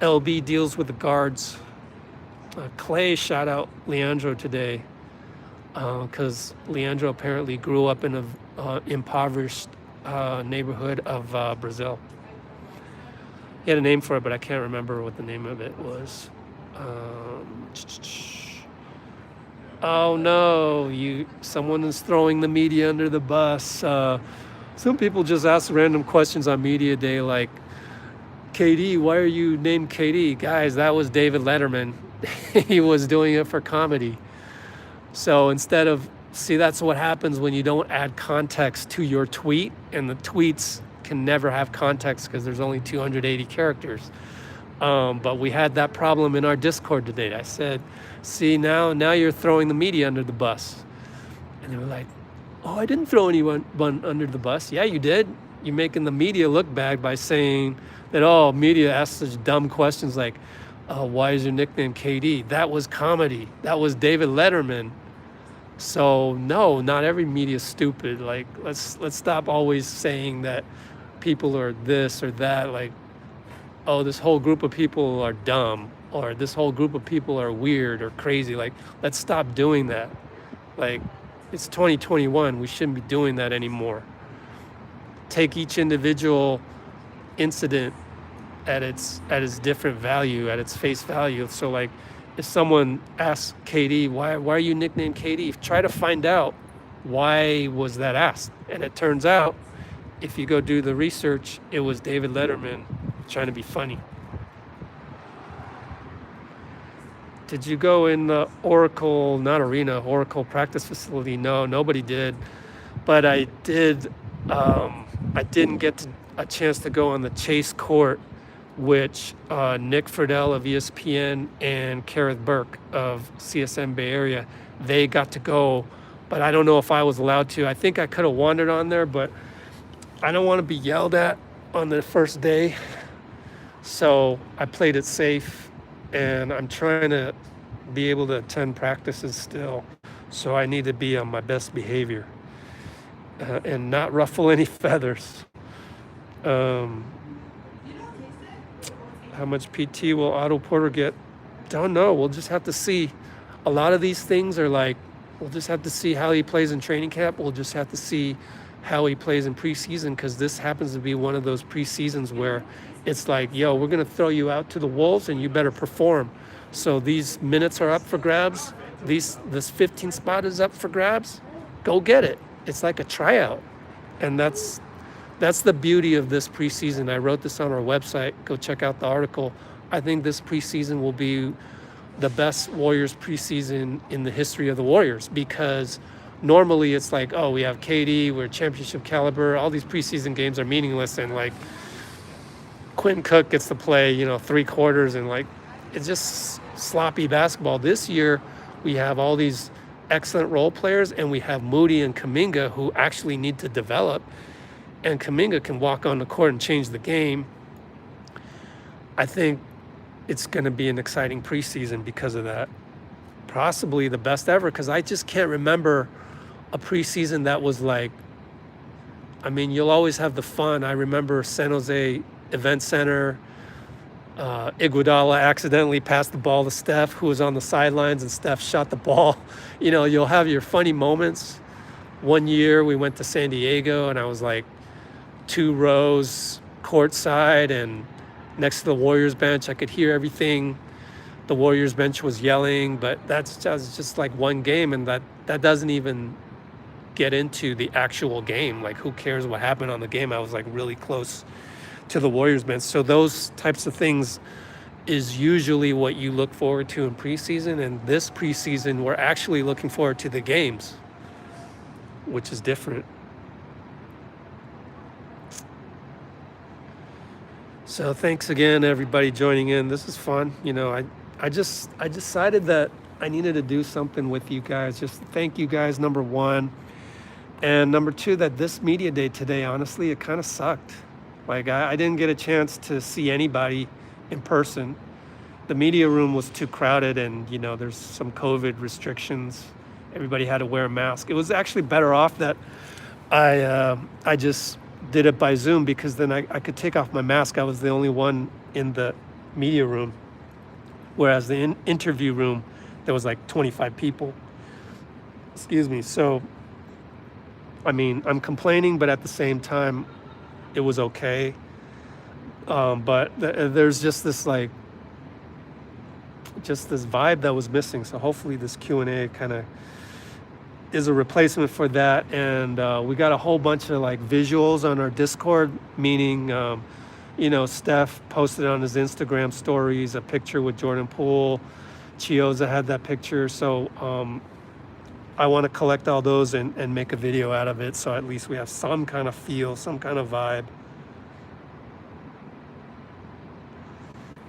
LB deals with the guards. Klay shot out Leandro today because Leandro apparently grew up in an impoverished neighborhood of Brazil. He had a name for it, but I can't remember what the name of it was. Oh no, someone is throwing the media under the bus. Some people just ask random questions on media day like, KD, why are you named KD? Guys, that was David Letterman. He was doing it for comedy. So instead of, that's what happens when you don't add context to your tweet, and the tweets can never have context because there's only 280 characters. But we had that problem in our Discord today. I said, see, now you're throwing the media under the bus. And they were like, oh, I didn't throw anyone under the bus. Yeah, you did. You're making the media look bad by saying that, media asks such dumb questions like, why is your nickname KD? That was comedy. That was David Letterman. So no, not every media is stupid. Like, let's stop always saying that people are this or that. Like, oh, this whole group of people are dumb, or this whole group of people are weird or crazy. Like, let's stop doing that. Like, it's 2021. We shouldn't be doing that anymore. Take each individual incident at its different value, at its face value. So like, if someone asks KD, why are you nicknamed KD? Try to find out why was that asked. And it turns out, if you go do the research, it was David Letterman trying to be funny. Did you go in the Oracle, not arena, Oracle practice facility? No, nobody did. But I did. I didn't get a chance to go on the Chase Court, which Nick Friedel of ESPN and Kareth Burke of CSM Bay Area, they got to go, but I don't know if I was allowed to. I think I could have wandered on there, but I don't want to be yelled at on the first day. So I played it safe, and I'm trying to be able to attend practices still. So I need to be on my best behavior and not ruffle any feathers. How much PT will Otto Porter get? Don't know. We'll just have to see. A lot of these things are like, we'll just have to see how he plays in training camp. We'll just have to see how he plays in preseason, because this happens to be one of those preseasons where it's like, yo, we're going to throw you out to the wolves and you better perform. So these minutes are up for grabs. This 15 spot is up for grabs. Go get it. It's like a tryout. And that's the beauty of this preseason. I wrote this on our website. Go check out the article. I think this preseason will be the best Warriors preseason in the history of the Warriors, because normally it's like, oh, we have KD, we're championship caliber. All these preseason games are meaningless, and like Quentin Cook gets to play, 3 quarters, and like it's just sloppy basketball. This year we have all these excellent role players, and we have Moody and Kuminga who actually need to develop. And Kuminga can walk on the court and change the game. I think it's going to be an exciting preseason because of that. Possibly the best ever, because I just can't remember a preseason that was like, you'll always have the fun. I remember San Jose Event Center. Iguodala accidentally passed the ball to Steph, who was on the sidelines, and Steph shot the ball. You'll have your funny moments. One year we went to San Diego, and I was like, 2 rows courtside and next to the Warriors bench. I could hear everything the Warriors bench was yelling, but that's just like one game, and that doesn't even get into the actual game. Like, who cares what happened on the game? I was like really close to the Warriors bench. So those types of things is usually what you look forward to in preseason, and this preseason we're actually looking forward to the games, which is different. So thanks again, everybody joining in. This is fun. You know, I decided that I needed to do something with you guys. Just thank you guys, number one. And number two, that this media day today, honestly, it kind of sucked. Like, I didn't get a chance to see anybody in person. The media room was too crowded, and, you know, there's some COVID restrictions. Everybody had to wear a mask. It was actually better off that I just did it by Zoom, because then I could take off my mask. I was the only one in the media room, whereas the interview room, there was like 25 people. Excuse me. So, I mean, I'm complaining, but at the same time, it was okay. But there's just this vibe that was missing. So hopefully this Q&A kind of is a replacement for that. And we got a whole bunch of like visuals on our Discord, meaning, you know, Steph posted on his Instagram stories a picture with Jordan Poole. Chioza had that picture. So I want to collect all those and make a video out of it, so at least we have some kind of feel, some kind of vibe.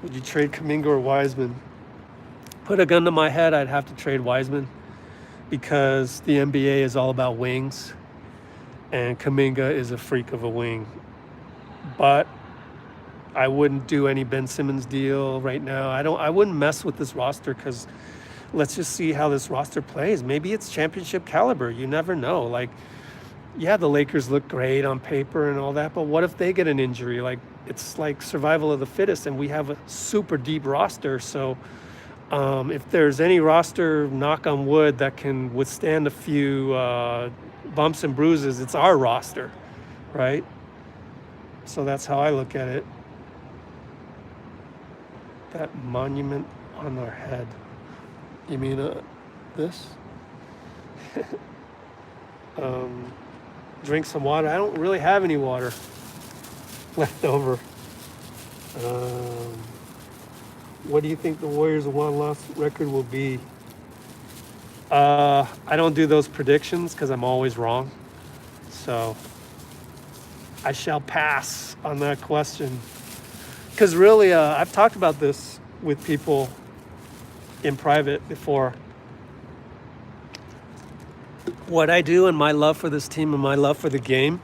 Would you trade Kuminga or Wiseman? Put a gun to my head, I'd have to trade Wiseman, because the NBA is all about wings, and Kuminga is a freak of a wing. But I wouldn't do any Ben Simmons deal right now. I wouldn't mess with this roster, because let's just see how this roster plays. Maybe it's championship caliber. You never know. Like, yeah, the Lakers look great on paper and all that, but what if they get an injury? Like, it's like survival of the fittest, and we have a super deep roster. So if there's any roster, knock on wood, that can withstand a few bumps and bruises, it's our roster, right? So that's how I look at it. That monument on our head. You mean this? Drink some water. I don't really have any water left over. What do you think the Warriors' one-loss record will be? I don't do those predictions because I'm always wrong. So I shall pass on that question. Because really, I've talked about this with people in private before. What I do and my love for this team and my love for the game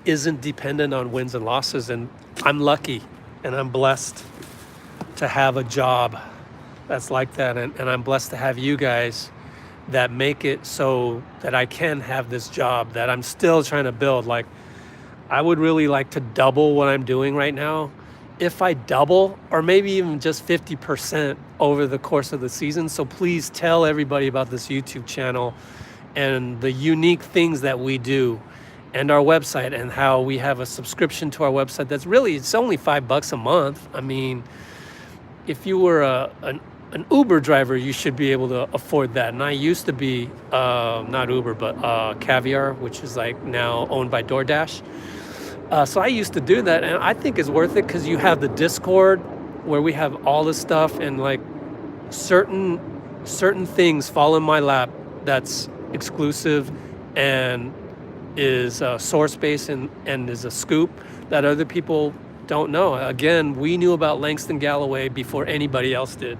isn't dependent on wins and losses. And I'm lucky and I'm blessed to have a job that's like that. And I'm blessed to have you guys that make it so that I can have this job that I'm still trying to build. Like, I would really like to double what I'm doing right now. If I double, or maybe even just 50% over the course of the season. So please tell everybody about this YouTube channel and the unique things that we do, and our website, and how we have a subscription to our website that's really, it's only $5 a month. I mean, if you were an Uber driver, you should be able to afford that. And I used to be, not Uber, but Caviar, which is like now owned by DoorDash. So I used to do that, and I think it's worth it because you have the Discord where we have all this stuff, and like certain things fall in my lap that's exclusive and is source based and is a scoop that other people don't know. Again, we knew about Langston Galloway before anybody else did,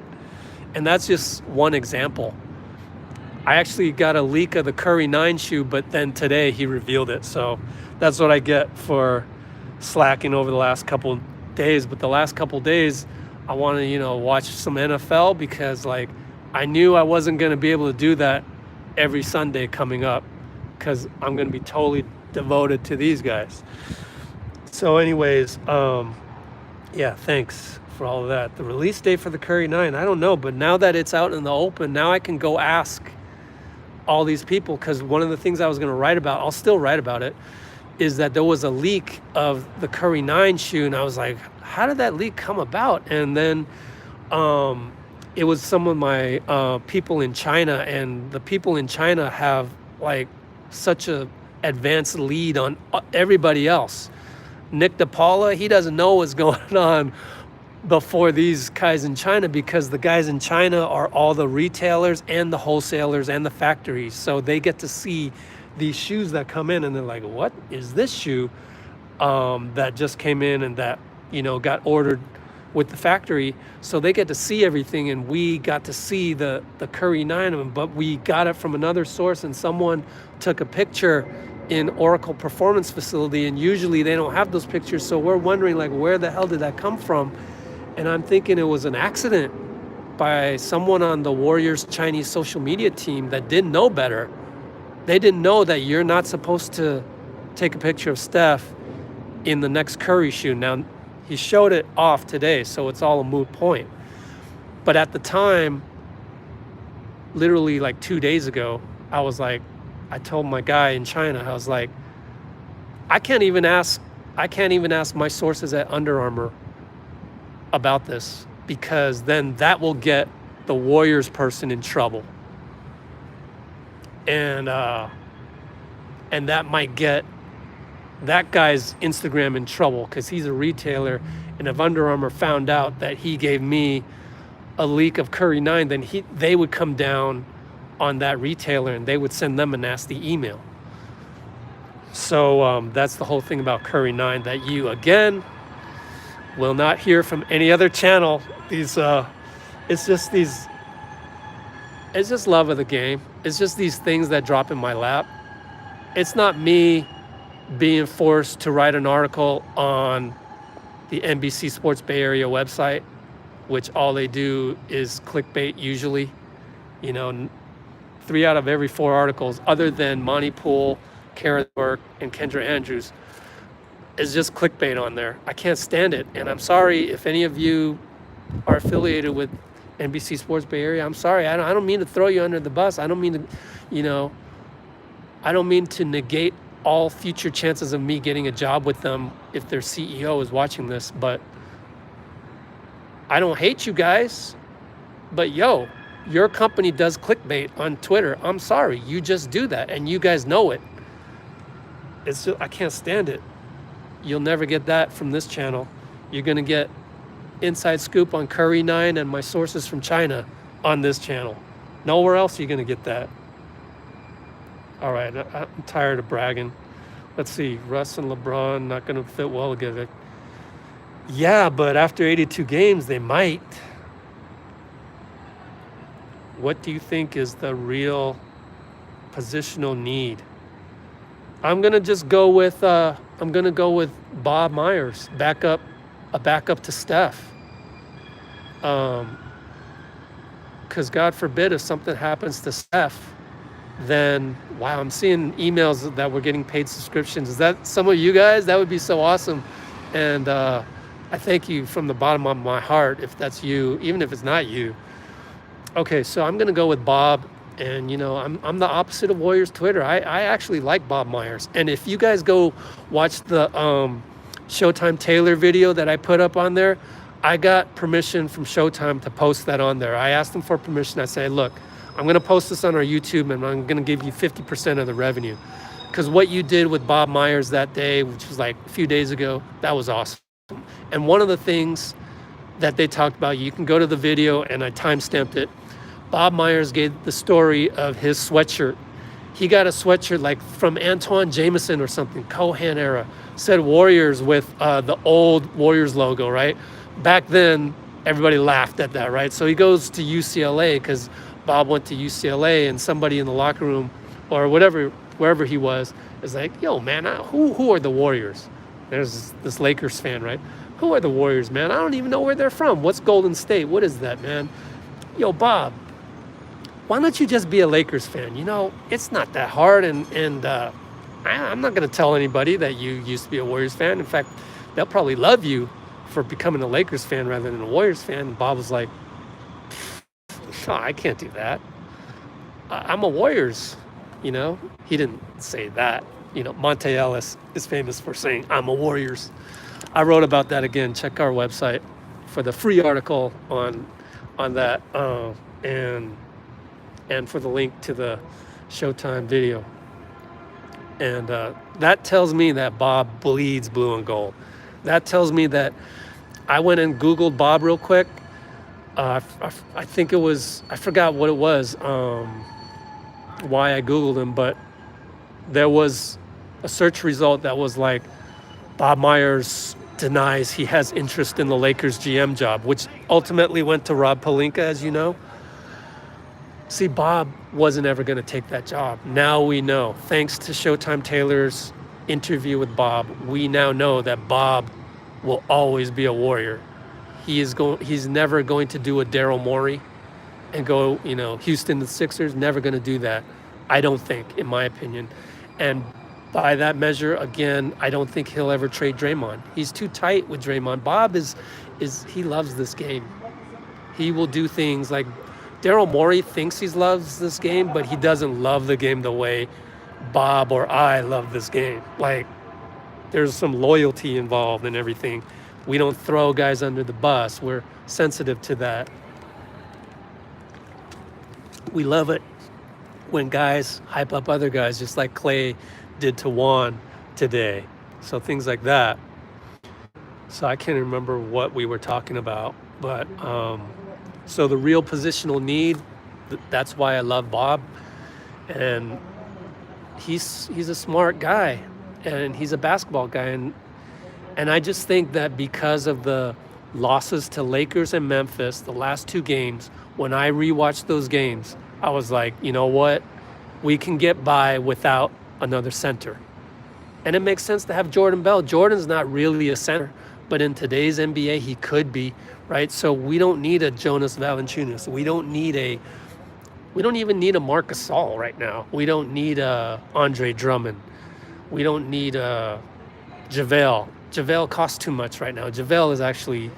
and that's just one example. I actually got a leak of the Curry 9 shoe, but then today he revealed it. So that's what I get for slacking over the last couple days. But the last couple days, I want to, watch some NFL, because like I knew I wasn't going to be able to do that every Sunday coming up, because I'm going to be totally devoted to these guys. So anyways, yeah, thanks for all of that. The release date for the Curry 9, I don't know, but now that it's out in the open, now I can go ask all these people, because one of the things I was going to write about, I'll still write about it, is that there was a leak of the Curry 9 shoe, and I was like, how did that leak come about? And then it was some of my people in China, and the people in China have like such a advanced lead on everybody else. Nick DePaula, he doesn't know what's going on before these guys in China, because the guys in China are all the retailers and the wholesalers and the factories. So they get to see these shoes that come in, and they're like, what is this shoe that just came in and that, got ordered with the factory? So they get to see everything, and we got to see the Curry 9 of them, but we got it from another source, and someone took a picture in Oracle Performance Facility, and usually they don't have those pictures. So we're wondering, like, where the hell did that come from? And I'm thinking it was an accident by someone on the Warriors Chinese social media team that didn't know better. They didn't know that you're not supposed to take a picture of Steph in the next Curry shoe. Now, he showed it off today, so it's all a moot point. But at the time, literally like 2 days ago, I told my guy in China, I was like, I can't even ask my sources at Under Armour about this, because then that will get the Warriors person in trouble. And that might get that guy's Instagram in trouble, because he's a retailer, and if Under Armour found out that he gave me a leak of Curry 9, then they would come down on that retailer, and they would send them a nasty email. So that's the whole thing about Curry 9, that you, again, will not hear from any other channel. It's just love of the game. It's just these things that drop in my lap. It's not me being forced to write an article on the NBC Sports Bay Area website, which all they do is clickbait usually. 3 out of every 4 articles, other than Monty Poole, Karen Burke, and Kendra Andrews, is just clickbait on there. I can't stand it. And I'm sorry if any of you are affiliated with NBC Sports Bay Area. I'm sorry. I don't mean to throw you under the bus. I don't mean to, I don't mean to negate all future chances of me getting a job with them if their CEO is watching this. But I don't hate you guys. But your company does clickbait on Twitter. I'm sorry. You just do that, and you guys know it. It's just, I can't stand it. You'll never get that from this channel. You're going to get inside scoop on Curry 9 and my sources from China on this channel. Nowhere else are you going to get that. All right, I'm tired of bragging. Let's see, Russ and LeBron not going to fit well together. Yeah, but after 82 games, they might. What do you think is the real positional need? I'm gonna just go with Bob Myers, a backup to Steph. Because God forbid if something happens to Steph, then wow, I'm seeing emails that we're getting paid subscriptions. Is that some of you guys? That would be so awesome. And I thank you from the bottom of my heart if that's you, even if it's not you. Okay, so I'm gonna go with Bob. And I'm the opposite of Warriors Twitter. I actually like Bob Myers. And if you guys go watch the Showtime Taylor video that I put up on there, I got permission from Showtime to post that on there. I asked them for permission. I said, look, I'm going to post this on our YouTube, and I'm going to give you 50% of the revenue. Because what you did with Bob Myers that day, which was like a few days ago, that was awesome. And one of the things that they talked about, you can go to the video, and I timestamped it. Bob Myers gave the story of his sweatshirt. He got a sweatshirt like from Antoine Jameson or something, Cohan era, said Warriors with the old Warriors logo, right? Back then, everybody laughed at that, right? So he goes to UCLA because Bob went to UCLA, and somebody in the locker room or whatever, wherever he was, is like, yo, man, who are the Warriors? There's this Lakers fan, right? Who are the Warriors, man? I don't even know where they're from. What's Golden State? What is that, man? Yo, Bob, why don't you just be a Lakers fan? It's not that hard, and I'm not going to tell anybody that you used to be a Warriors fan. In fact, they'll probably love you for becoming a Lakers fan rather than a Warriors fan. And Bob was like, oh, I can't do that. I'm a Warriors, He didn't say that, Monte Ellis is famous for saying, "I'm a Warriors." I wrote about that again. Check our website for the free article on that, and for the link to the Showtime video. And that tells me that Bob bleeds blue and gold. That tells me that I went and Googled Bob real quick. I think it was, I forgot what it was, why I Googled him, but there was a search result that was like, Bob Myers denies he has interest in the Lakers GM job, which ultimately went to Rob Pelinka, as you know. See, Bob wasn't ever going to take that job. Now we know, thanks to Showtime Taylor's interview with Bob, we now know that Bob will always be a Warrior. He's never going to do a Daryl Morey and go, Houston the Sixers, never going to do that. I don't think, in my opinion. And by that measure, again, I don't think he'll ever trade Draymond. He's too tight with Draymond. Bob he loves this game. He will do things like Daryl Morey thinks he loves this game, but he doesn't love the game the way Bob or I love this game. Like, there's some loyalty involved in everything. We don't throw guys under the bus. We're sensitive to that. We love it when guys hype up other guys, just like Klay did to Juan today. So things like that. So I can't remember what we were talking about, but so the real positional need, that's why I love Bob. And he's a smart guy, and he's a basketball guy. And I just think that because of the losses to Lakers and Memphis, the last two games, when I rewatched those games, I was like, you know what? We can get by without another center. And it makes sense to have Jordan Bell. Jordan's not really a center, but in today's NBA, he could be, right? So we don't need a Jonas Valanciunas. We don't even need a Marc Gasol right now. We don't need a Andre Drummond. We don't need a JaVale. JaVale costs too much right now. JaVale is actually,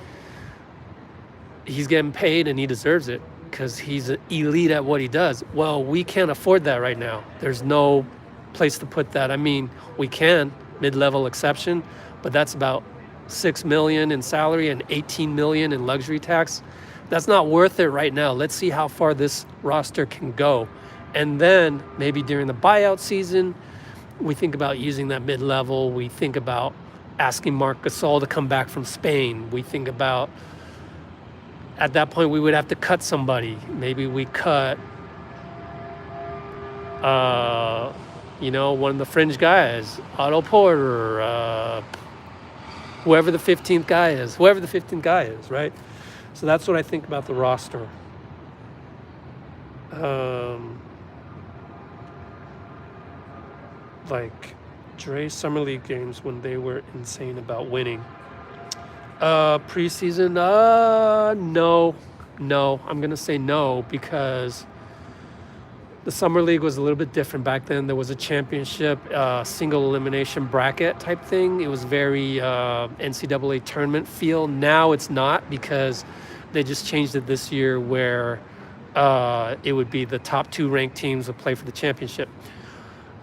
he's getting paid and he deserves it because he's an elite at what he does. Well, we can't afford that right now. There's no place to put that. I mean, we can, mid-level exception, but that's about $6 million in salary and $18 million in luxury tax. That's not worth it right now. Let's see how far this roster can go. And then maybe during the buyout season, we think about using that mid-level. We think about asking Marc Gasol to come back from Spain. We think about, at that point, we would have to cut somebody. Maybe we cut, one of the fringe guys, Otto Porter, whoever the 15th guy is, right? So that's what I think about the roster. Like Dre's Summer League games when they were insane about winning. Preseason, no. I'm going to say no because the Summer League was a little bit different back then. There was a championship, single elimination bracket type thing. It was very NCAA tournament feel. Now it's not because they just changed it this year where it would be the top two ranked teams would play for the championship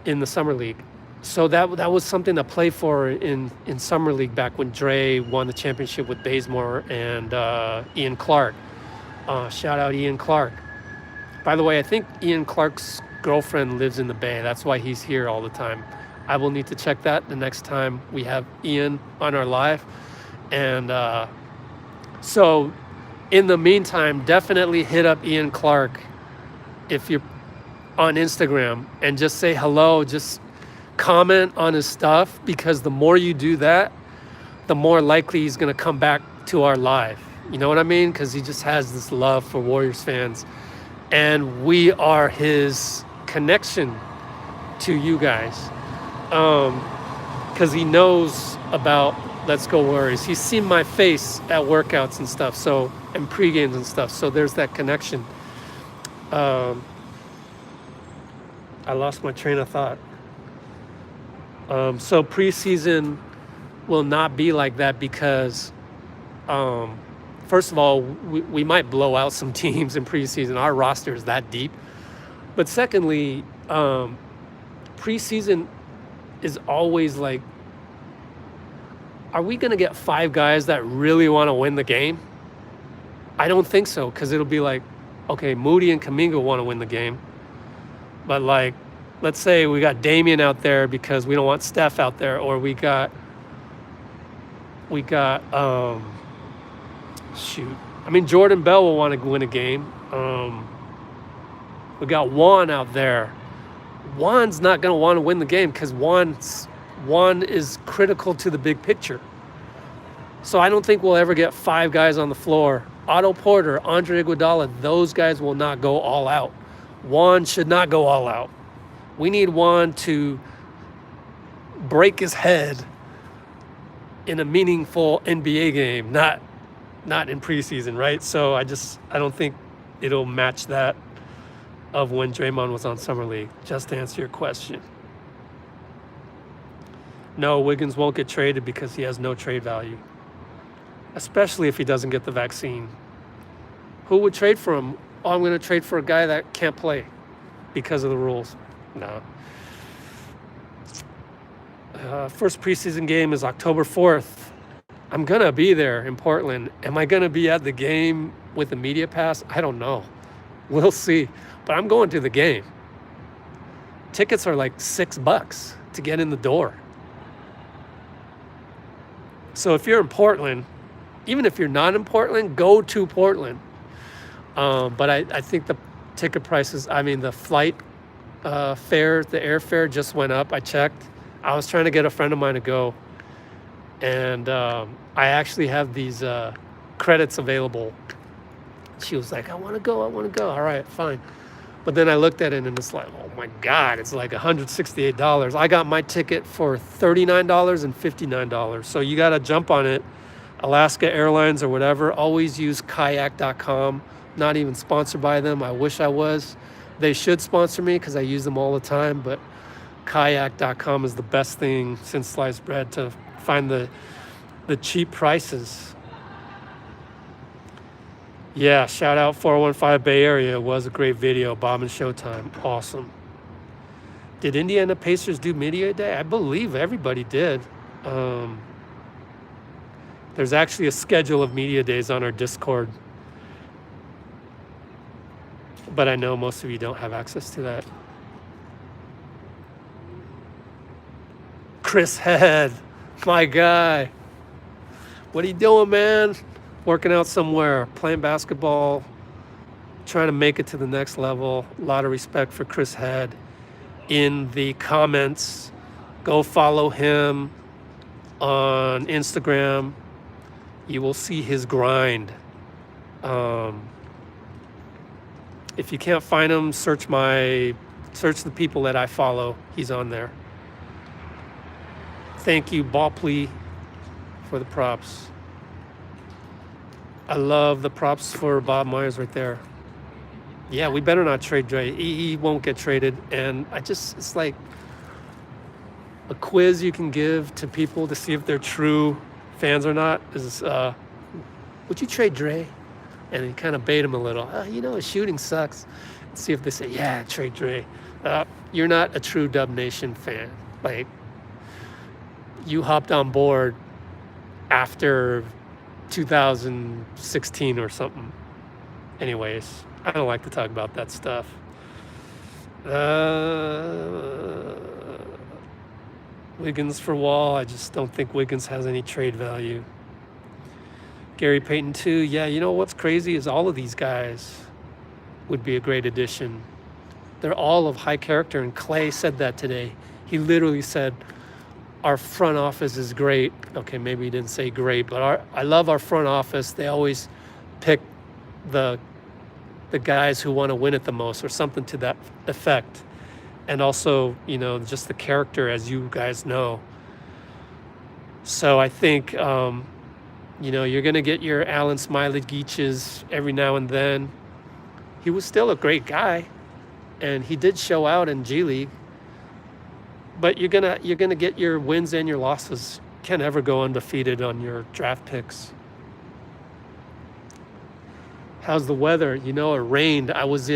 in the Summer League. So that was something to play for in Summer League back when Dre won the championship with Bazemore and Ian Clark. Shout out Ian Clark. By the way, I think Ian Clark's girlfriend lives in the Bay. That's why he's here all the time. I will need to check that the next time we have Ian on our live. And so in the meantime, definitely hit up Ian Clark if you're on Instagram and just say hello, just comment on his stuff, because the more you do that, the more likely he's going to come back to our live. You know what I mean? Because he just has this love for Warriors fans. And we are his connection to you guys. Because he knows about Let's Go Warriors. He's seen my face at workouts and stuff, and pre-games and stuff. So there's that connection. I lost my train of thought. So preseason will not be like that because, first of all, we might blow out some teams in preseason. Our roster is that deep. But secondly, preseason, is always like, are we going to get 5 guys that really want to win the game? I don't think so, because it'll be like, okay, Moody and Kuminga want to win the game. But like, let's say we got Damian out there because we don't want Steph out there, or we got shoot. I mean, Jordan Bell will want to win a game. We got Juan out there. Juan's not going to want to win the game because Juan is critical to the big picture. So I don't think we'll ever get 5 guys on the floor. Otto Porter, Andre Iguodala, those guys will not go all out. Juan should not go all out. We need Juan to break his head in a meaningful NBA game, not in preseason, right? So I don't think it'll match that of when Draymond was on Summer League, just to answer your question. No, Wiggins won't get traded because he has no trade value, especially if he doesn't get the vaccine. Who would trade for him? Oh, I'm going to trade for a guy that can't play because of the rules. No. First preseason game is October 4th. I'm going to be there in Portland. Am I going to be at the game with the media pass? I don't know. We'll see. But I'm going to the game. Tickets are like $6 to get in the door. So if you're in Portland, even if you're not in Portland, go to Portland. But I think the ticket prices, the flight fare, the airfare just went up. I checked. I was trying to get a friend of mine to go. And I actually have these credits available. She was like, I want to go. All right, fine. But then I looked at it and it's like, oh my God, it's like $168. I got my ticket for $39 and $59. So you got to jump on it. Alaska Airlines or whatever. Always use kayak.com. Not even sponsored by them. I wish I was. They should sponsor me because I use them all the time. But kayak.com is the best thing since sliced bread to find the cheap prices. Yeah, shout out 415 Bay Area. It was a great video. Bob and Showtime. Awesome. Did Indiana Pacers do media day? I believe everybody did. There's actually a schedule of media days on our Discord. But I know most of you don't have access to that. Chris Head, my guy. What are you doing, man? Working out somewhere, playing basketball, trying to make it to the next level. A lot of respect for Chris Head. In the comments, go follow him on Instagram. You will see his grind. If you can't find him, search the people that I follow. He's on there. Thank you, Bopley, for the props. I love the props for Bob Myers right there. Yeah, we better not trade Dre. He won't get traded. And it's like a quiz you can give to people to see if they're true fans or not is, would you trade Dre? And you kind of bait him a little. His shooting sucks. See if they say, yeah, trade Dre. You're not a true Dub Nation fan. Like, you hopped on board after 2016 or something. Anyways, I don't like to talk about that stuff. Wiggins for Wall. I just don't think Wiggins has any trade value. Gary Payton too. Yeah, you know what's crazy is all of these guys would be a great addition. They're all of high character, and Klay said that today. He literally said, our front office is great. Okay, maybe he didn't say great, but I love our front office. They always pick the guys who want to win it the most, or something to that effect. And also, just the character, as you guys know. So I think, you're going to get your Alan Smiley Geaches every now and then. He was still a great guy, and he did show out in G League. But you're gonna get your wins and your losses. Can't ever go undefeated on your draft picks. How's the weather? It rained. I was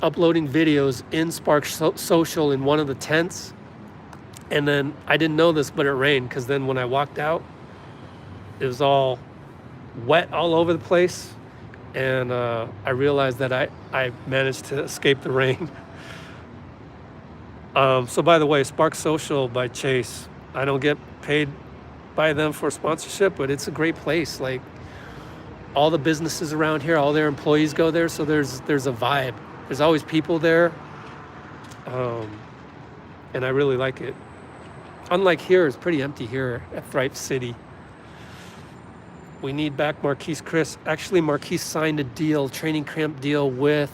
uploading videos in Spark Social in one of the tents, And then I didn't know this, but it rained, because then when I walked out, it was all wet all over the place. And I realized that I managed to escape the rain. So by the way, Spark Social by Chase, I don't get paid by them for sponsorship, but it's a great place. Like, all the businesses around here, all their employees go there, so there's a vibe. There's always people there, and I really like it. Unlike here, it's pretty empty here at Thrive City. We need back Marquise Chris. Actually, Marquise signed a deal, training camp deal with,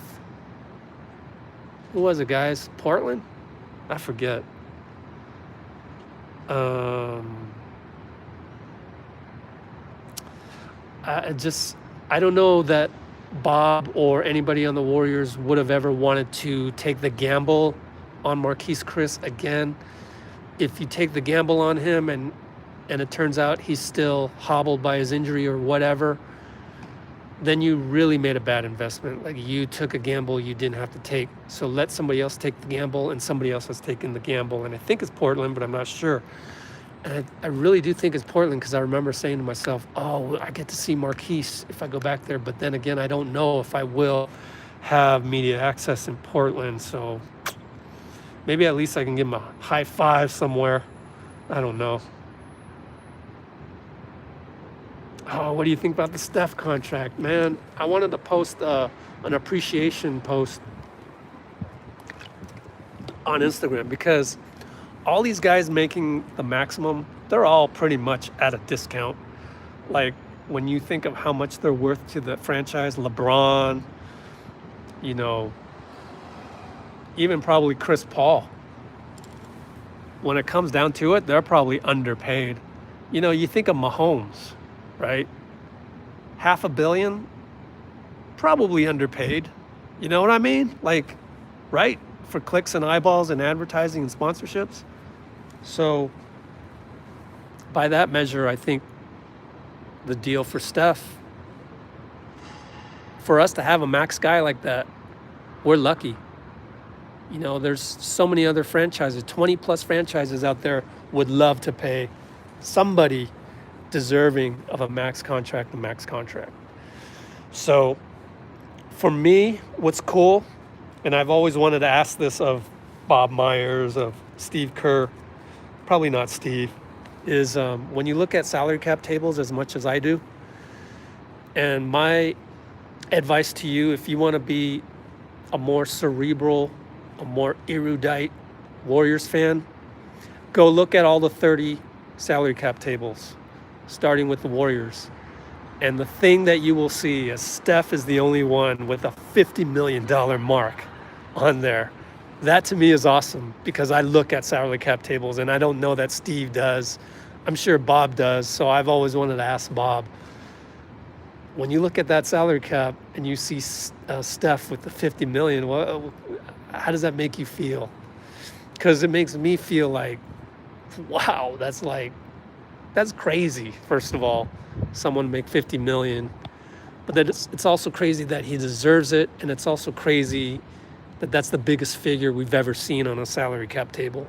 who was it, guys? Portland? I forget. I don't know that Bob or anybody on the Warriors would have ever wanted to take the gamble on Marquise Chris again. If you take the gamble on him and it turns out he's still hobbled by his injury or whatever, then you really made a bad investment. Like, you took a gamble you didn't have to take. So let somebody else take the gamble, and somebody else has taken the gamble. And I think it's Portland, but I'm not sure. And I really do think it's Portland, because I remember saying to myself, oh, I get to see Marquise if I go back there. But then again, I don't know if I will have media access in Portland. So maybe at least I can give him a high five somewhere. I don't know. Oh, what do you think about the Steph contract, man? I wanted to post an appreciation post on Instagram, because all these guys making the maximum, they're all pretty much at a discount. Like, when you think of how much they're worth to the franchise, LeBron, you know, even probably Chris Paul. When it comes down to it, they're probably underpaid. You know, you think of Mahomes, right? $500 million, probably underpaid. You know what I mean? Like, right? For clicks and eyeballs and advertising and sponsorships. So by that measure, I think the deal for Steph, for us to have a max guy like that, we're lucky. You know, there's so many other franchises, 20 plus franchises out there would love to pay somebody deserving of a max contract. So for me, what's cool, and I've always wanted to ask this of Bob Myers, of Steve Kerr, probably not Steve, is when you look at salary cap tables as much as I do, and my advice to you, if you want to be a more cerebral, a more erudite Warriors fan, go look at all the 30 salary cap tables, starting with the Warriors. And the thing that you will see is Steph is the only one with a $50 million mark on there. That to me is awesome, because I look at salary cap tables and I don't know that Steve does. I'm sure Bob does. So I've always wanted to ask Bob, when you look at that salary cap and you see Steph with the 50 million, how does that make you feel? Because it makes me feel like, wow, that's crazy. First of all, someone make 50 million, but that it's also crazy that he deserves it. And it's also crazy that that's the biggest figure we've ever seen on a salary cap table.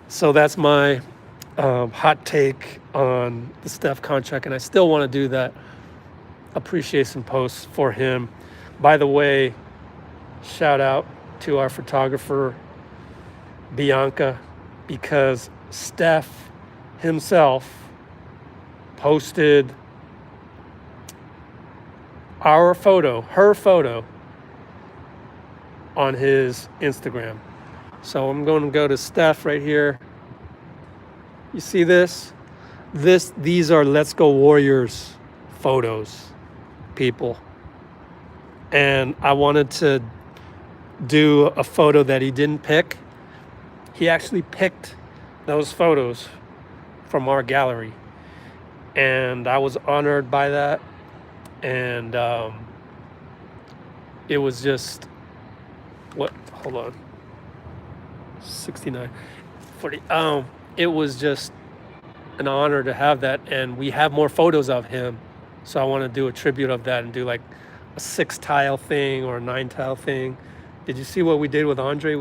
So that's my hot take on the Steph contract. And I still want to do that appreciation post for him. By the way, shout out to our photographer, Bianca, because Steph himself posted her photo on his Instagram. So I'm going to go to Steph right here. You see this? These are Let's Go Warriors photos, people. And I wanted to do a photo that he didn't pick. He actually picked those photos from our gallery. And I was honored by that. And it was just, hold on, 69, 40. It was just an honor to have that. And we have more photos of him. So I want to do a tribute of that and do like a 6-tile thing or a 9-tile thing. Did you see what we did with Andre?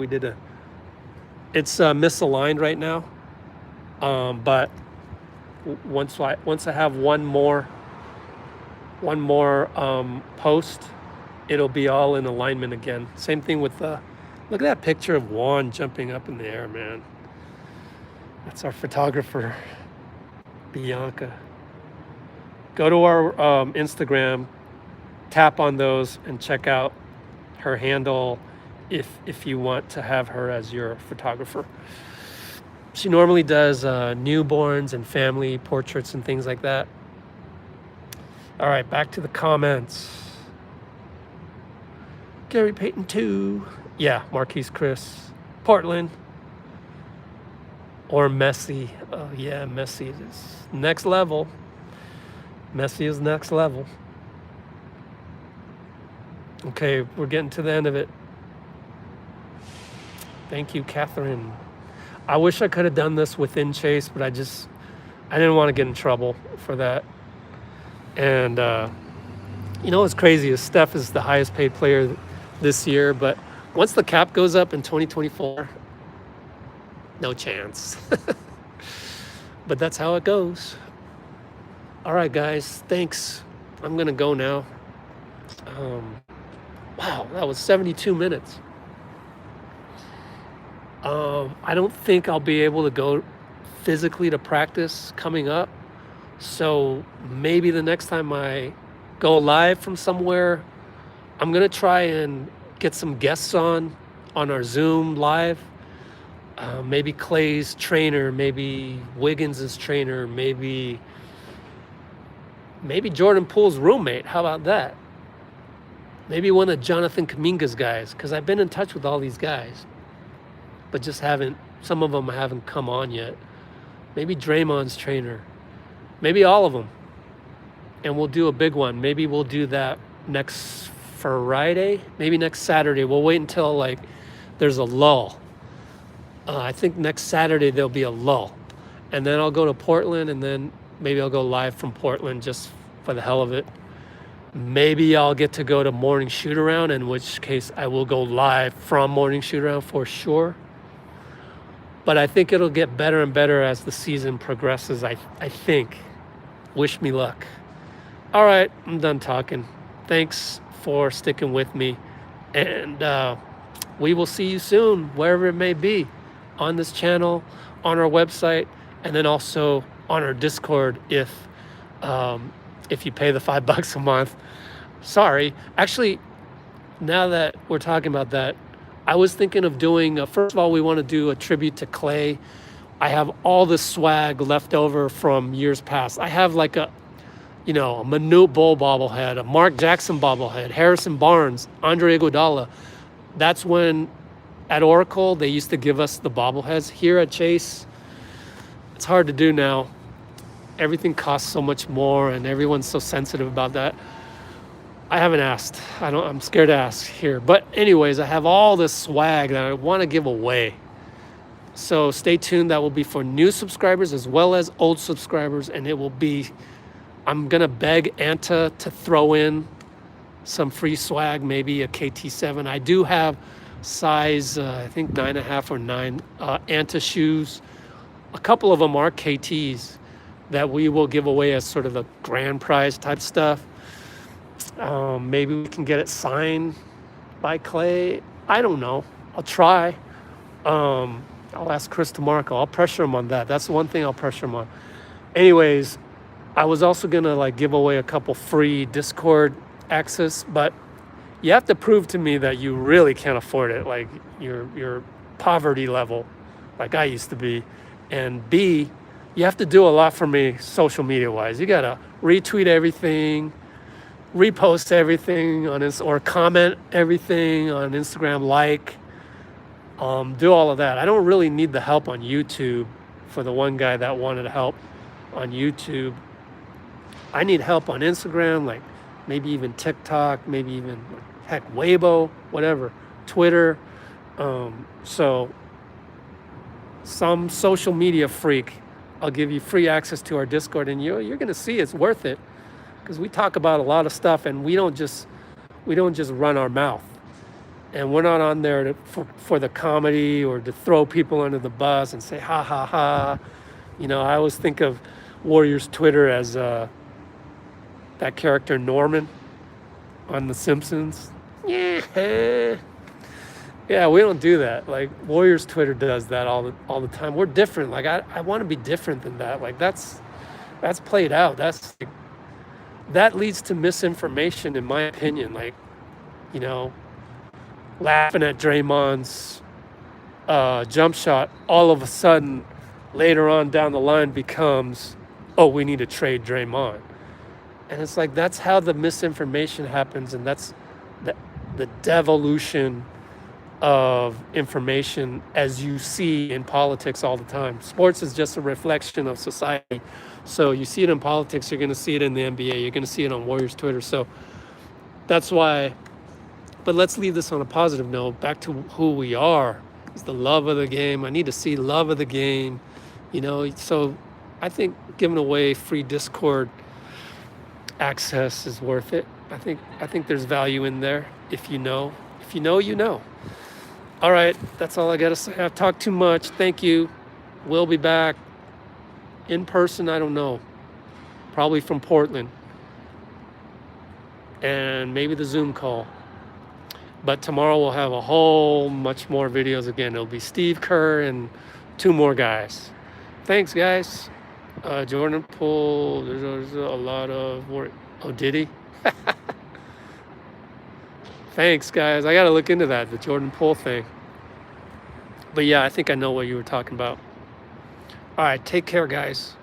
It's misaligned right now. But once I have one more post, it'll be all in alignment again. Same thing with look at that picture of Juan jumping up in the air, man. That's our photographer, Bianca. Go to our Instagram, tap on those, and check out her handle if you want to have her as your photographer. She normally does newborns and family portraits and things like that. All right, back to the comments. Gary Payton 2. Yeah, Marquise Chris. Portland. Or Messi. Oh, yeah, Messi is next level. Messi is next level. Okay, we're getting to the end of it. Thank you, Catherine. I wish I could have done this within Chase, but I didn't want to get in trouble for that. And you know what's crazy is Steph is the highest paid player this year, but once the cap goes up in 2024, no chance. But that's how it goes. All right, guys, thanks. I'm gonna go now. Wow, that was 72 minutes. I don't think I'll be able to go physically to practice coming up. So maybe the next time I go live from somewhere, I'm going to try and get some guests on our Zoom live. Maybe Klay's trainer, maybe Wiggins' trainer, maybe Jordan Poole's roommate. How about that? Maybe one of Jonathan Kuminga's guys, because I've been in touch with all these guys, but just some of them haven't come on yet. Maybe Draymond's trainer. Maybe all of them. And we'll do a big one. Maybe we'll do that next Friday, maybe next Saturday. We'll wait until there's a lull. I think next Saturday there'll be a lull. And then I'll go to Portland, and then maybe I'll go live from Portland just for the hell of it. Maybe I'll get to go to morning shoot around, in which case I will go live from morning shoot around for sure. But I think it'll get better and better as the season progresses, I think. Wish me luck. All right, I'm done talking. Thanks for sticking with me. And we will see you soon, wherever it may be, on this channel, on our website, and then also on our Discord if you pay the $5 a month. Sorry. Actually, now that we're talking about that, I was thinking of doing, first of all, we want to do a tribute to Klay. I have all the swag left over from years past. I have a Manute Bol bobblehead, a Mark Jackson bobblehead, Harrison Barnes, Andre Iguodala. That's when at Oracle, they used to give us the bobbleheads. Here at Chase, it's hard to do now. Everything costs so much more, and everyone's so sensitive about that. I haven't asked. I'm scared to ask here. But anyways, I have all this swag that I want to give away. So stay tuned. That will be for new subscribers as well as old subscribers. And it will be, I'm going to beg Anta to throw in some free swag, maybe a KT7. I do have size, I think 9.5 or 9 Anta shoes. A couple of them are KTs that we will give away as sort of a grand prize type stuff. Maybe we can get it signed by Klay. I don't know. I'll try. I'll ask Chris DeMarco. I'll pressure him on that. That's the one thing I'll pressure him on. Anyways, I was also going to give away a couple free Discord access, but you have to prove to me that you really can't afford it, like your poverty level, like I used to be. And B, you have to do a lot for me social media wise. You got to retweet everything, repost everything on this, or comment everything on Instagram, do all of that. I don't really need the help on YouTube. For the one guy that wanted help on YouTube, I need help on Instagram, maybe even TikTok, maybe even heck Weibo, whatever, Twitter. So some social media freak, I'll give you free access to our Discord, and you're going to see it's worth it, because we talk about a lot of stuff, and we don't just run our mouth, and we're not on there for the comedy or to throw people under the bus and say ha ha ha. You know, I always think of Warriors Twitter as that character Norman on The Simpsons. Yeah, yeah, we don't do that. Like Warriors Twitter does that all the time. We're different. Like I want to be different than that. Like that's played out. That leads to misinformation, in my opinion. Like, you know, laughing at Draymond's jump shot, all of a sudden later on down the line becomes, oh, we need to trade Draymond. And it's like, that's how the misinformation happens. And that's the devolution of information, as you see in politics all the time. Sports is just a reflection of society. So you see it in politics, you're going to see it in the NBA, you're going to see it on Warriors Twitter. So that's why, but let's leave this on a positive note. Back to who we are. It's the love of the game. I need to see love of the game, you know. So I think giving away free Discord access is worth it. I think there's value in there. If you know, you know. All right, that's all I got to say. I've talked too much. Thank you. We'll be back in person. I don't know. Probably from Portland. And maybe the Zoom call. But tomorrow we'll have a whole much more videos again. It'll be Steve Kerr and 2 more guys. Thanks, guys. Jordan Poole, there's a lot of work. Oh, did he? Thanks, guys. I got to look into that, the Jordan Poole thing. But yeah, I think I know what you were talking about. All right, take care, guys.